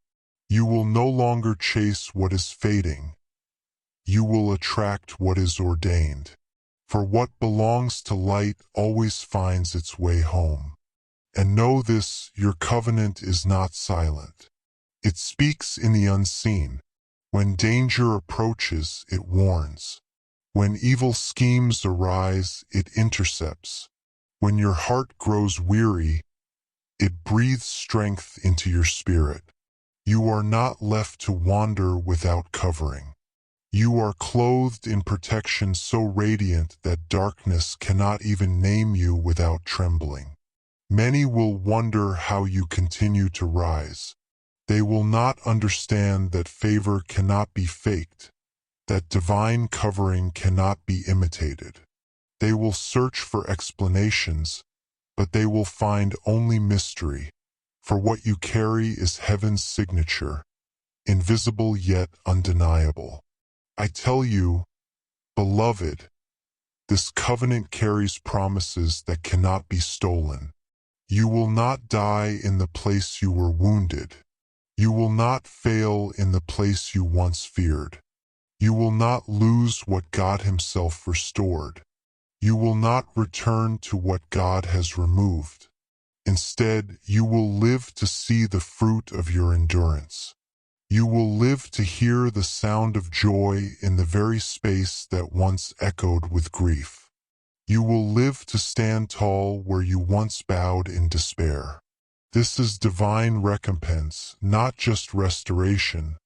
Speaker 1: You will no longer chase what is fading. You will attract what is ordained. For what belongs to light always finds its way home. And know this, your covenant is not silent. It speaks in the unseen. When danger approaches, it warns. When evil schemes arise, it intercepts. When your heart grows weary, it breathes strength into your spirit. You are not left to wander without covering. You are clothed in protection so radiant that darkness cannot even name you without trembling. Many will wonder how you continue to rise. They will not understand that favor cannot be faked, that divine covering cannot be imitated. They will search for explanations, but they will find only mystery, for what you carry is heaven's signature, invisible yet undeniable. I tell you, beloved, this covenant carries promises that cannot be stolen. You will not die in the place you were wounded. You will not fail in the place you once feared. You will not lose what God Himself restored. You will not return to what God has removed. Instead, you will live to see the fruit of your endurance. You will live to hear the sound of joy in the very space that once echoed with grief. You will live to stand tall where you once bowed in despair. This is divine recompense, not just restoration,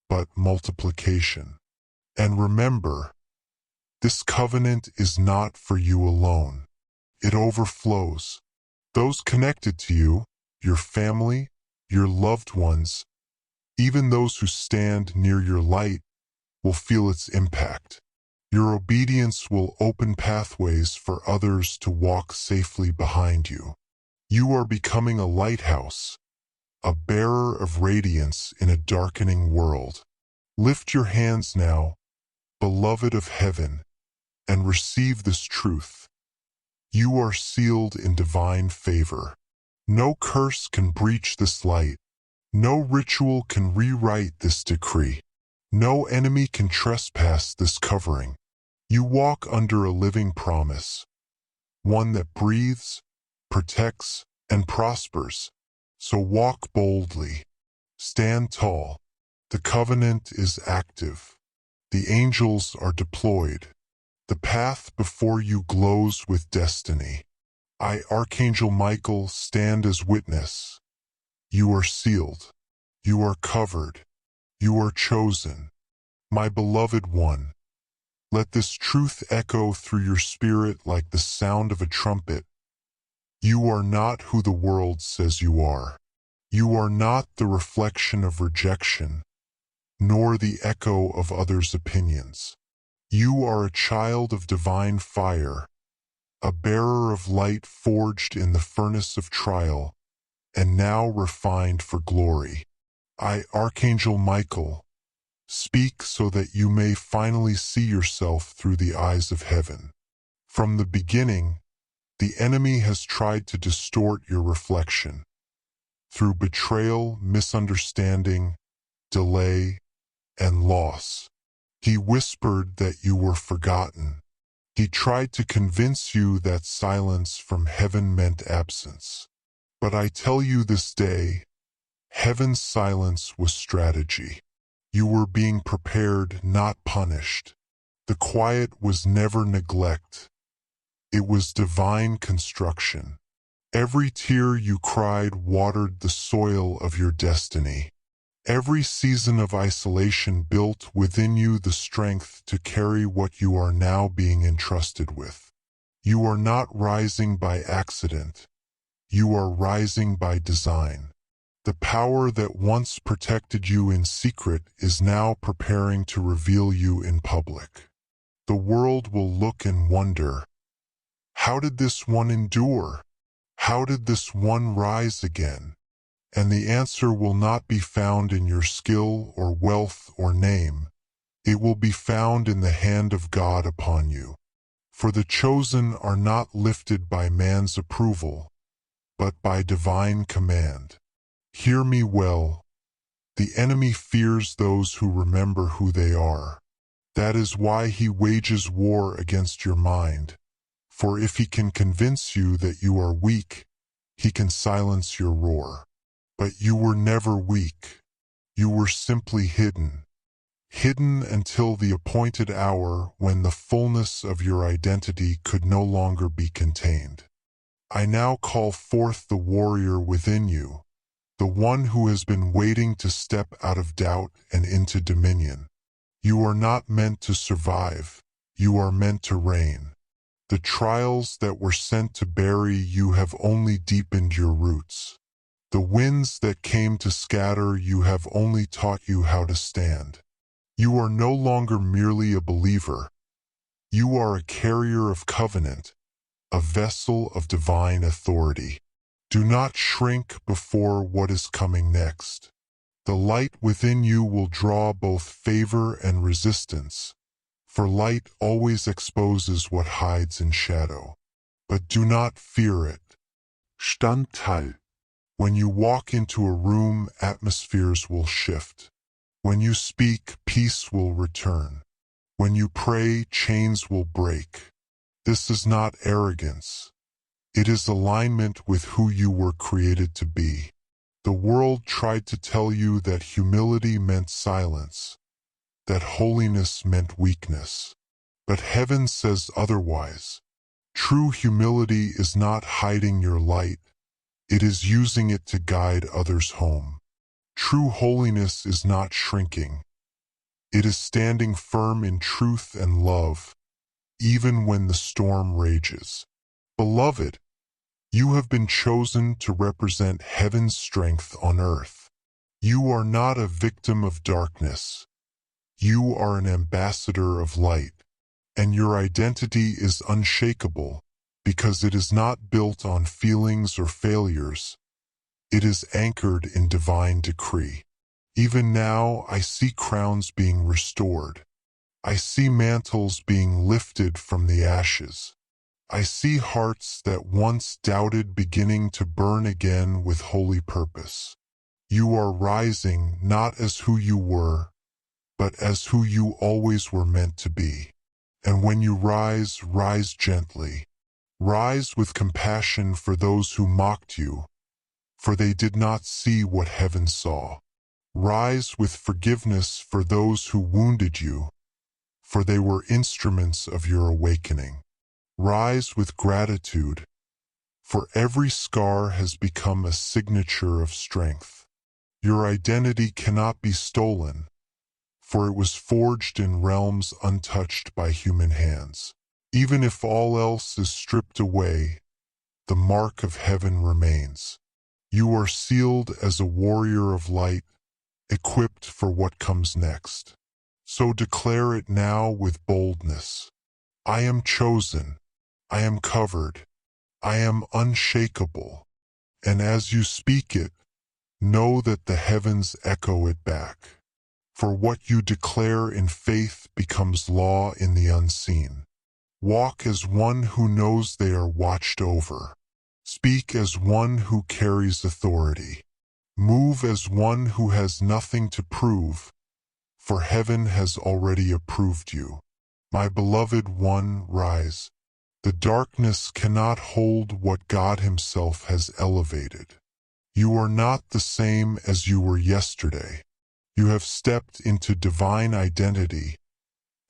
Speaker 1: but multiplication. And remember, this covenant is not for you alone. It overflows. Those connected to you, your family, your loved ones, even those who stand near your light, will feel its impact. Your obedience will open pathways for others to walk safely behind you. You are becoming a lighthouse, a bearer of radiance in a darkening world. Lift your hands now, beloved of heaven, and receive this truth. You are sealed in divine favor. No curse can breach this light. No ritual can rewrite this decree. No enemy can trespass this covering. You walk under a living promise, one that breathes, protects, and prospers. So walk boldly. Stand tall. The covenant is active. The angels are deployed. The path before you glows with destiny. I, Archangel Michael, stand as witness. You are sealed. You are covered. You are chosen. My beloved one, let this truth echo through your spirit like the sound of a trumpet. You are not who the world says you are. You are not the reflection of rejection, nor the echo of others' opinions. You are a child of divine fire, a bearer of light forged in the furnace of trial, and now refined for glory. I, Archangel Michael, speak so that you may finally see yourself through the eyes of heaven. From the beginning, the enemy has tried to distort your reflection. Through betrayal, misunderstanding, delay, and loss. He whispered that you were forgotten. He tried to convince you that silence from heaven meant absence. But I tell you this day, heaven's silence was strategy. You were being prepared, not punished. The quiet was never neglect. It was divine construction. Every tear you cried watered the soil of your destiny. Every season of isolation built within you the strength to carry what you are now being entrusted with. You are not rising by accident. You are rising by design. The power that once protected you in secret is now preparing to reveal you in public. The world will look and wonder, how did this one endure? How did this one rise again? And the answer will not be found in your skill or wealth or name. It will be found in the hand of God upon you. For the chosen are not lifted by man's approval, but by divine command. Hear me well. The enemy fears those who remember who they are. That is why he wages war against your mind. For if he can convince you that you are weak, he can silence your roar. But you were never weak. You were simply hidden. Hidden until the appointed hour when the fullness of your identity could no longer be contained. I now call forth the warrior within you, the one who has been waiting to step out of doubt and into dominion. You are not meant to survive. You are meant to reign. The trials that were sent to bury you have only deepened your roots. The winds that came to scatter you have only taught you how to stand. You are no longer merely a believer. You are a carrier of covenant, a vessel of divine authority. Do not shrink before what is coming next. The light within you will draw both favor and resistance, for light always exposes what hides in shadow. But do not fear it. Standteil. When you walk into a room, atmospheres will shift. When you speak, peace will return. When you pray, chains will break. This is not arrogance. It is alignment with who you were created to be. The world tried to tell you that humility meant silence, that holiness meant weakness. But heaven says otherwise. True humility is not hiding your light. It is using it to guide others home. True holiness is not shrinking. It is standing firm in truth and love, even when the storm rages. Beloved, you have been chosen to represent heaven's strength on earth. You are not a victim of darkness. You are an ambassador of light, and your identity is unshakable because it is not built on feelings or failures. It is anchored in divine decree. Even now I see crowns being restored. I see mantles being lifted from the ashes. I see hearts that once doubted beginning to burn again with holy purpose. You are rising not as who you were, but as who you always were meant to be. And when you rise, rise gently. Rise with compassion for those who mocked you, for they did not see what heaven saw. Rise with forgiveness for those who wounded you, for they were instruments of your awakening. Rise with gratitude, for every scar has become a signature of strength. Your identity cannot be stolen, for it was forged in realms untouched by human hands. Even if all else is stripped away, the mark of heaven remains. You are sealed as a warrior of light, equipped for what comes next. So declare it now with boldness. I am chosen. I am covered. I am unshakable. And as you speak it, know that the heavens echo it back. For what you declare in faith becomes law in the unseen. Walk as one who knows they are watched over. Speak as one who carries authority. Move as one who has nothing to prove, for heaven has already approved you. My beloved one, rise. The darkness cannot hold what God Himself has elevated. You are not the same as you were yesterday. You have stepped into divine identity,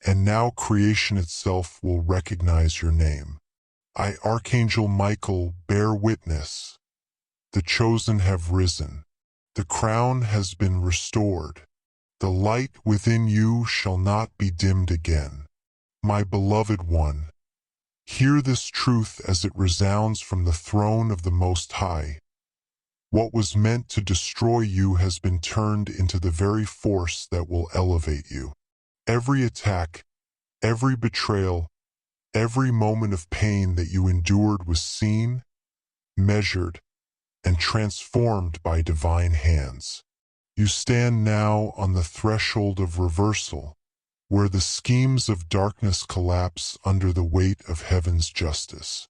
Speaker 1: and now creation itself will recognize your name. I, Archangel Michael, bear witness. The chosen have risen. The crown has been restored. The light within you shall not be dimmed again. My beloved one, hear this truth as it resounds from the throne of the Most High. What was meant to destroy you has been turned into the very force that will elevate you. Every attack, every betrayal, every moment of pain that you endured was seen, measured, and transformed by divine hands. You stand now on the threshold of reversal, where the schemes of darkness collapse under the weight of heaven's justice.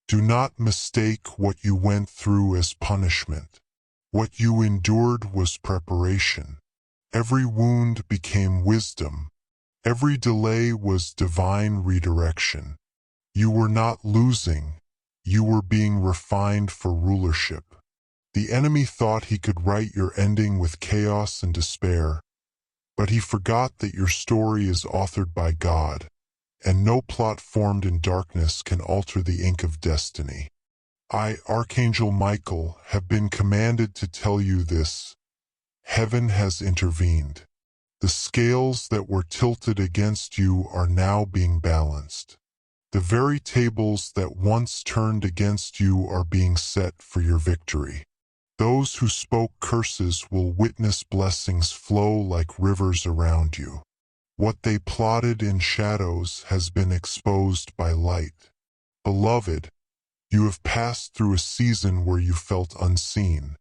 Speaker 1: Do not mistake what you went through as punishment. What you endured was preparation. Every wound became wisdom. Every delay was divine redirection. You were not losing. You were being refined for rulership. The enemy thought he could write your ending with chaos and despair, but he forgot that your story is authored by God, and no plot formed in darkness can alter the ink of destiny. I, Archangel Michael, have been commanded to tell you this. Heaven has intervened. The scales that were tilted against you are now being balanced. The very tables that once turned against you are being set for your victory. Those who spoke curses will witness blessings flow like rivers around you. What they plotted in shadows has been exposed by light. Beloved, you have passed through a season where you felt unseen,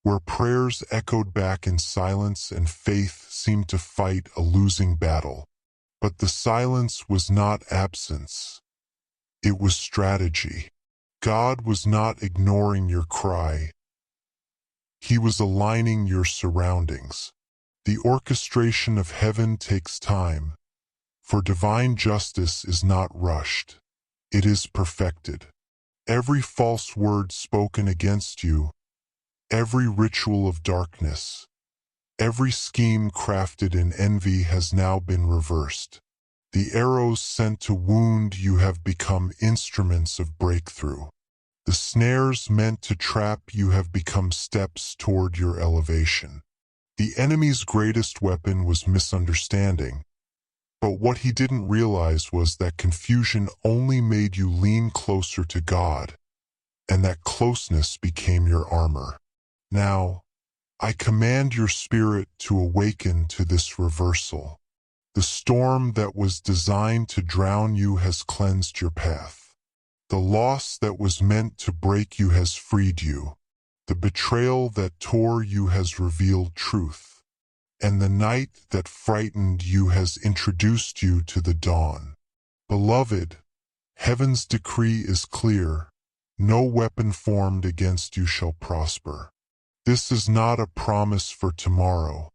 Speaker 1: where prayers echoed back in silence and faith seemed to fight a losing battle. But the silence was not absence. It was strategy. God was not ignoring your cry. He was aligning your surroundings. The orchestration of heaven takes time, for divine justice is not rushed. It is perfected. Every false word spoken against you, every ritual of darkness, every scheme crafted in envy has now been reversed. The arrows sent to wound you have become instruments of breakthrough. The snares meant to trap you have become steps toward your elevation. The enemy's greatest weapon was misunderstanding, but what he didn't realize was that confusion only made you lean closer to God, and that closeness became your armor. Now, I command your spirit to awaken to this reversal. The storm that was designed to drown you has cleansed your path. The loss that was meant to break you has freed you. The betrayal that tore you has revealed truth. and the night that frightened you has introduced you to the dawn. Beloved, heaven's decree is clear. No weapon formed against you shall prosper. This is not a promise for tomorrow.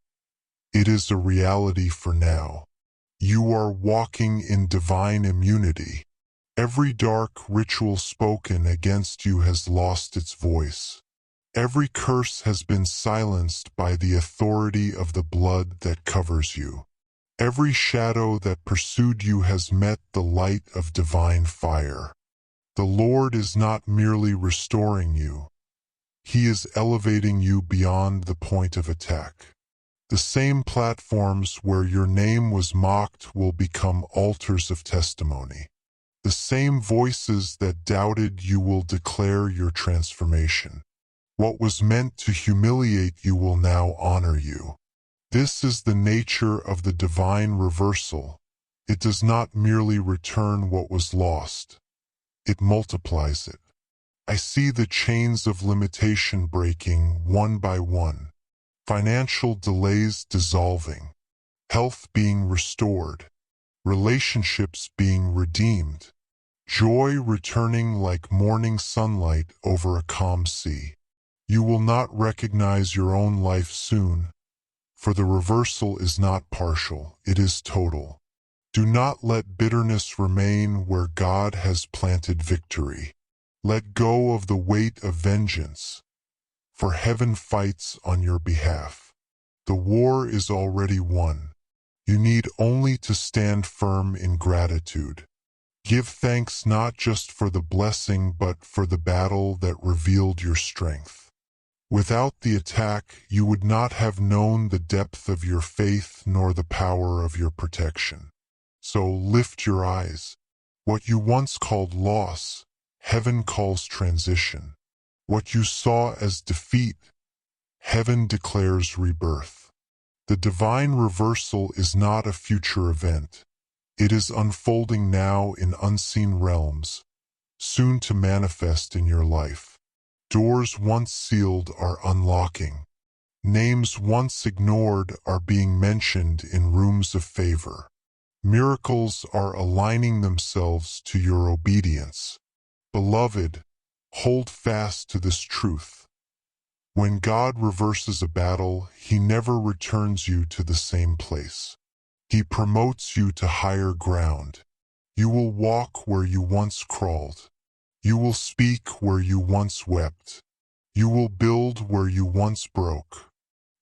Speaker 1: It is a reality for now. You are walking in divine immunity. Every dark ritual spoken against you has lost its voice. Every curse has been silenced by the authority of the blood that covers you. Every shadow that pursued you has met the light of divine fire. The Lord is not merely restoring you. He is elevating you beyond the point of attack. The same platforms where your name was mocked will become altars of testimony. The same voices that doubted you will declare your transformation. What was meant to humiliate you will now honor you. This is the nature of the divine reversal. It does not merely return what was lost. It multiplies it. I see the chains of limitation breaking one by one. Financial delays dissolving, health being restored, relationships being redeemed, joy returning like morning sunlight over a calm sea. You will not recognize your own life soon, for the reversal is not partial, it is total. Do not let bitterness remain where God has planted victory. Let go of the weight of vengeance, for heaven fights on your behalf. The war is already won. You need only to stand firm in gratitude. Give thanks not just for the blessing but for the battle that revealed your strength. Without the attack, you would not have known the depth of your faith nor the power of your protection. So lift your eyes. What you once called loss, heaven calls transition. What you saw as defeat, heaven declares rebirth. The divine reversal is not a future event. It is unfolding now in unseen realms, soon to manifest in your life. Doors once sealed are unlocking. Names once ignored are being mentioned in rooms of favor. Miracles are aligning themselves to your obedience. Beloved, hold fast to this truth. When God reverses a battle, He never returns you to the same place. He promotes you to higher ground. You will walk where you once crawled. You will speak where you once wept. You will build where you once broke.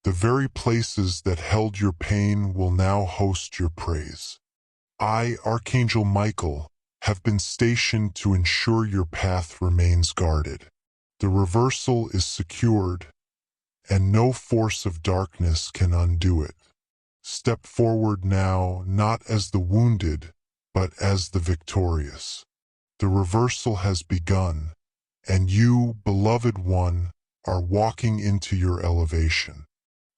Speaker 1: The very places that held your pain will now host your praise. I, Archangel Michael, have been stationed to ensure your path remains guarded. The reversal is secured, and no force of darkness can undo it. Step forward now, not as the wounded, but as the victorious. The reversal has begun, and you, beloved one, are walking into your elevation.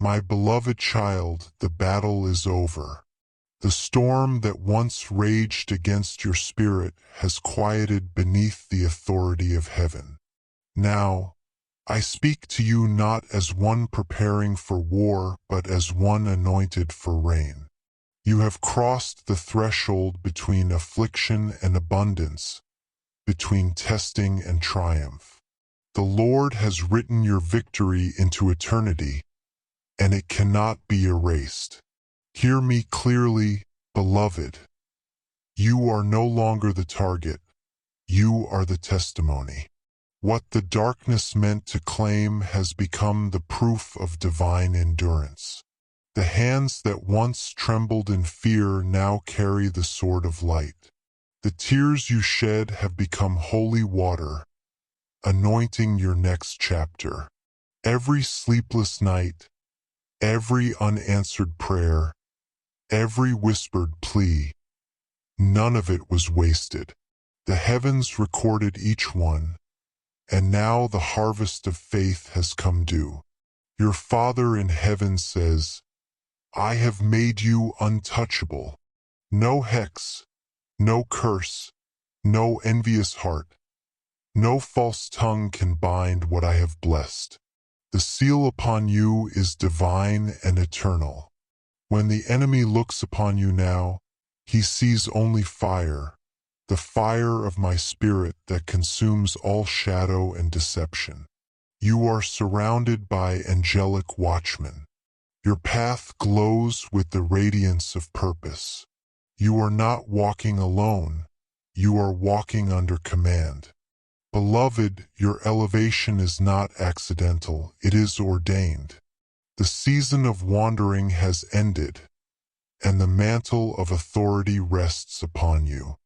Speaker 1: My beloved child, the battle is over. The storm that once raged against your spirit has quieted beneath the authority of heaven. Now, I speak to you not as one preparing for war, but as one anointed for rain. You have crossed the threshold between affliction and abundance, between testing and triumph. The Lord has written your victory into eternity, and it cannot be erased. Hear me clearly, beloved. You are no longer the target. You are the testimony. What the darkness meant to claim has become the proof of divine endurance. The hands that once trembled in fear now carry the sword of light. The tears you shed have become holy water, anointing your next chapter. Every sleepless night, every unanswered prayer, every whispered plea, none of it was wasted. The heavens recorded each one, and now the harvest of faith has come due. Your Father in heaven says, I have made you untouchable. No hex, no curse, no envious heart, no false tongue can bind what I have blessed. The seal upon you is divine and eternal. When the enemy looks upon you now, he sees only fire, the fire of my spirit that consumes all shadow and deception. You are surrounded by angelic watchmen. Your path glows with the radiance of purpose. You are not walking alone. You are walking under command. Beloved, your elevation is not accidental, it is ordained. The season of wandering has ended, and the mantle of authority rests upon you.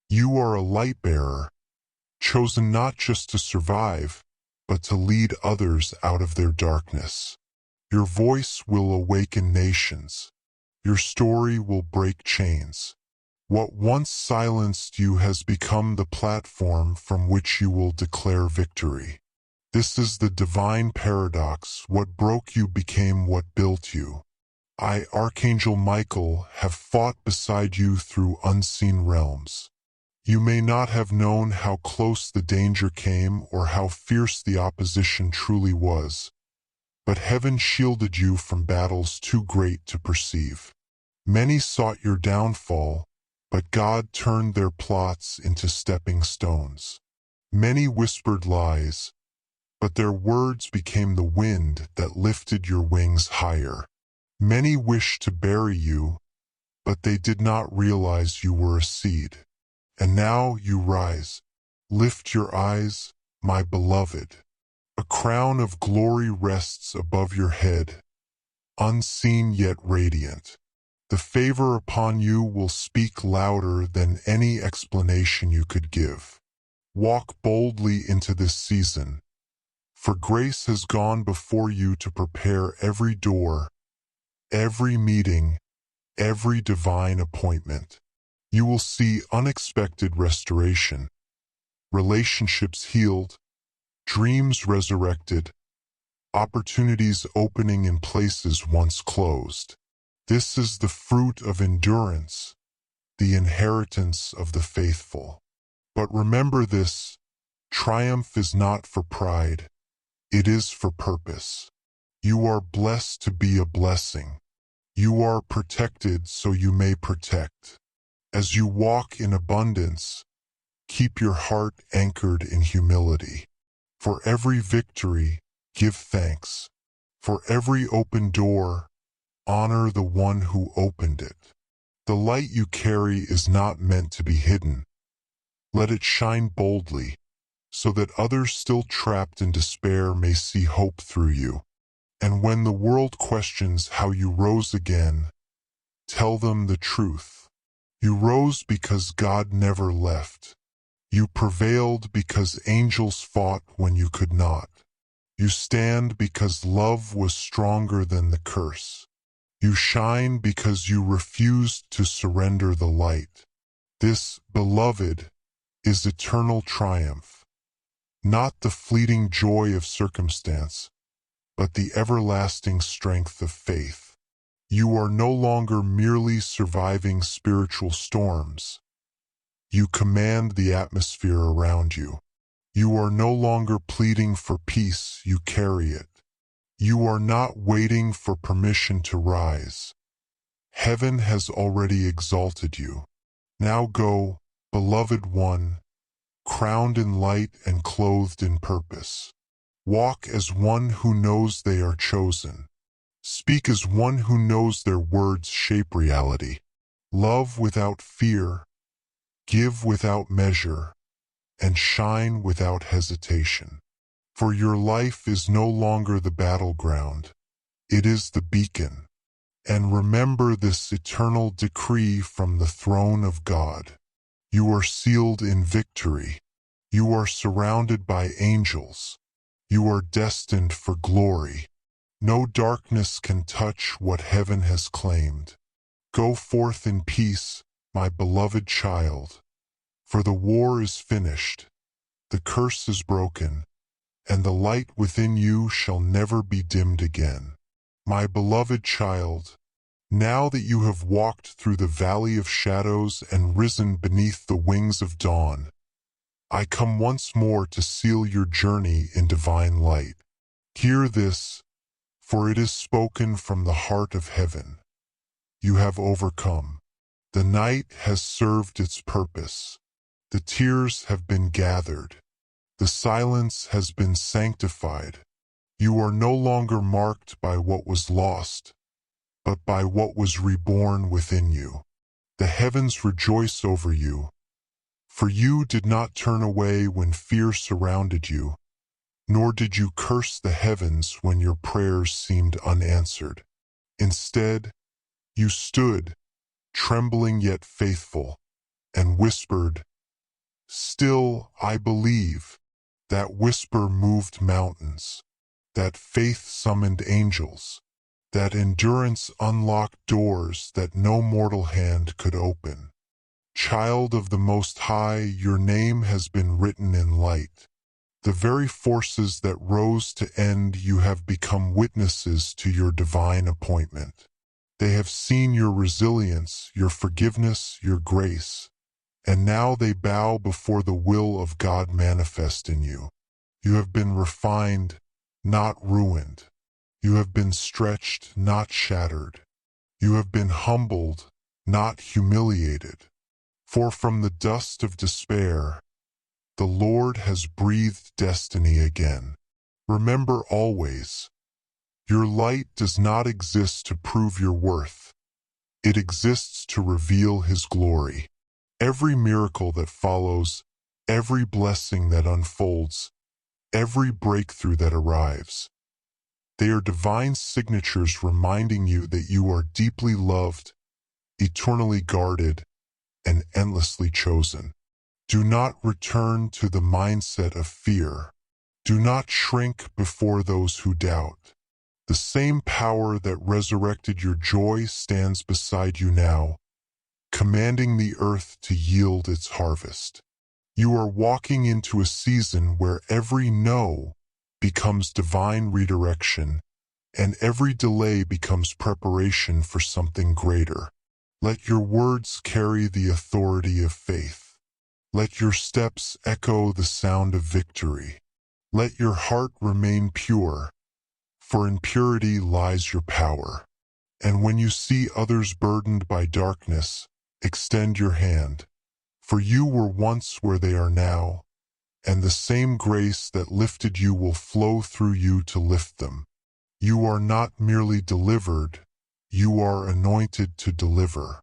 Speaker 1: You are a light bearer, chosen not just to survive, but to lead others out of their darkness. Your voice will awaken nations. Your story will break chains. What once silenced you has become the platform from which you will declare victory. This is the divine paradox. What broke you became what built you. I, Archangel Michael, have fought beside you through unseen realms. You may not have known how close the danger came or how fierce the opposition truly was, but heaven shielded you from battles too great to perceive. Many sought your downfall, but God turned their plots into stepping stones. Many whispered lies, but their words became the wind that lifted your wings higher. Many wished to bury you, but they did not realize you were a seed. And now you rise. Lift your eyes, my beloved. A crown of glory rests above your head, unseen yet radiant. The favor upon you will speak louder than any explanation you could give. Walk boldly into this season, for grace has gone before you to prepare every door, every meeting, every divine appointment. You will see unexpected restoration, relationships healed, dreams resurrected, opportunities opening in places once closed. This is the fruit of endurance, the inheritance of the faithful. But remember this, triumph is not for pride, it is for purpose. You are blessed to be a blessing. You are protected so you may protect. As you walk in abundance, keep your heart anchored in humility. For every victory, give thanks. For every open door, honor the one who opened it. The light you carry is not meant to be hidden. Let it shine boldly, so that others still trapped in despair may see hope through you. And when the world questions how you rose again, tell them the truth. You rose because God never left. You prevailed because angels fought when you could not. You stand because love was stronger than the curse. You shine because you refused to surrender the light. This, beloved, is eternal triumph, not the fleeting joy of circumstance, but the everlasting strength of faith. You are no longer merely surviving spiritual storms. You command the atmosphere around you. You are no longer pleading for peace, you carry it. You are not waiting for permission to rise. Heaven has already exalted you. Now go, beloved one, crowned in light and clothed in purpose. Walk as one who knows they are chosen. Speak as one who knows their words shape reality. Love without fear, give without measure, and shine without hesitation. For your life is no longer the battleground, it is the beacon. And remember this eternal decree from the throne of God. You are sealed in victory. You are surrounded by angels. You are destined for glory. No darkness can touch what heaven has claimed. Go forth in peace, my beloved child, for the war is finished, the curse is broken, and the light within you shall never be dimmed again. My beloved child, now that you have walked through the valley of shadows and risen beneath the wings of dawn, I come once more to seal your journey in divine light. Hear this, for it is spoken from the heart of heaven. you have overcome. The night has served its purpose. The tears have been gathered. The silence has been sanctified. You are no longer marked by what was lost, but by what was reborn within you. The heavens rejoice over you, for you did not turn away when fear surrounded you, nor did you curse the heavens when your prayers seemed unanswered. Instead, you stood, trembling yet faithful, and whispered, "Still I believe." That whisper moved mountains. That faith summoned angels. That endurance unlocked doors that no mortal hand could open. Child of the Most High, your name has been written in light. The very forces that rose to end you have become witnesses to your divine appointment. They have seen your resilience, your forgiveness, your grace, and now they bow before the will of God manifest in you. You have been refined, not ruined. You have been stretched, not shattered. You have been humbled, not humiliated. For from the dust of despair, the Lord has breathed destiny again. Remember always, your light does not exist to prove your worth. It exists to reveal His glory. Every miracle that follows, every blessing that unfolds, every breakthrough that arrives, they are divine signatures reminding you that you are deeply loved, eternally guarded, and endlessly chosen. Do not return to the mindset of fear. Do not shrink before those who doubt. The same power that resurrected your joy stands beside you now, commanding the earth to yield its harvest. You are walking into a season where every no becomes divine redirection, and every delay becomes preparation for something greater. Let your words carry the authority of faith. Let your steps echo the sound of victory. Let your heart remain pure, for in purity lies your power. And when you see others burdened by darkness, extend your hand, for you were once where they are now, and the same grace that lifted you will flow through you to lift them. You are not merely delivered, you are anointed to deliver.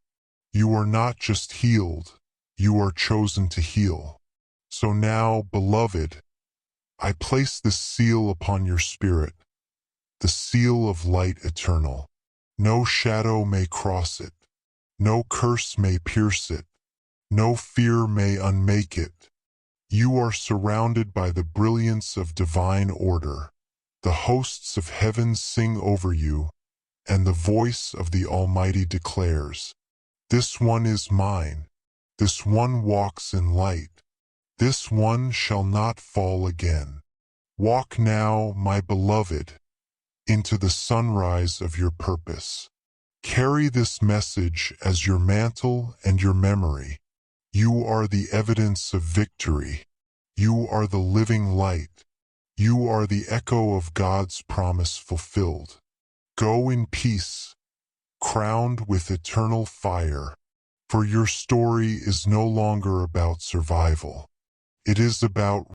Speaker 1: You are not just healed, you are chosen to heal. So now, beloved, I place this seal upon your spirit, the seal of light eternal. No shadow may cross it, no curse may pierce it, no fear may unmake it. You are surrounded by the brilliance of divine order. The hosts of heaven sing over you, and the voice of the Almighty declares, "This one is mine. This one walks in light. This one shall not fall again." Walk now, my beloved, into the sunrise of your purpose. Carry this message as your mantle and your memory. You are the evidence of victory. You are the living light. You are the echo of God's promise fulfilled. Go in peace, crowned with eternal fire, for your story is no longer about survival. It is about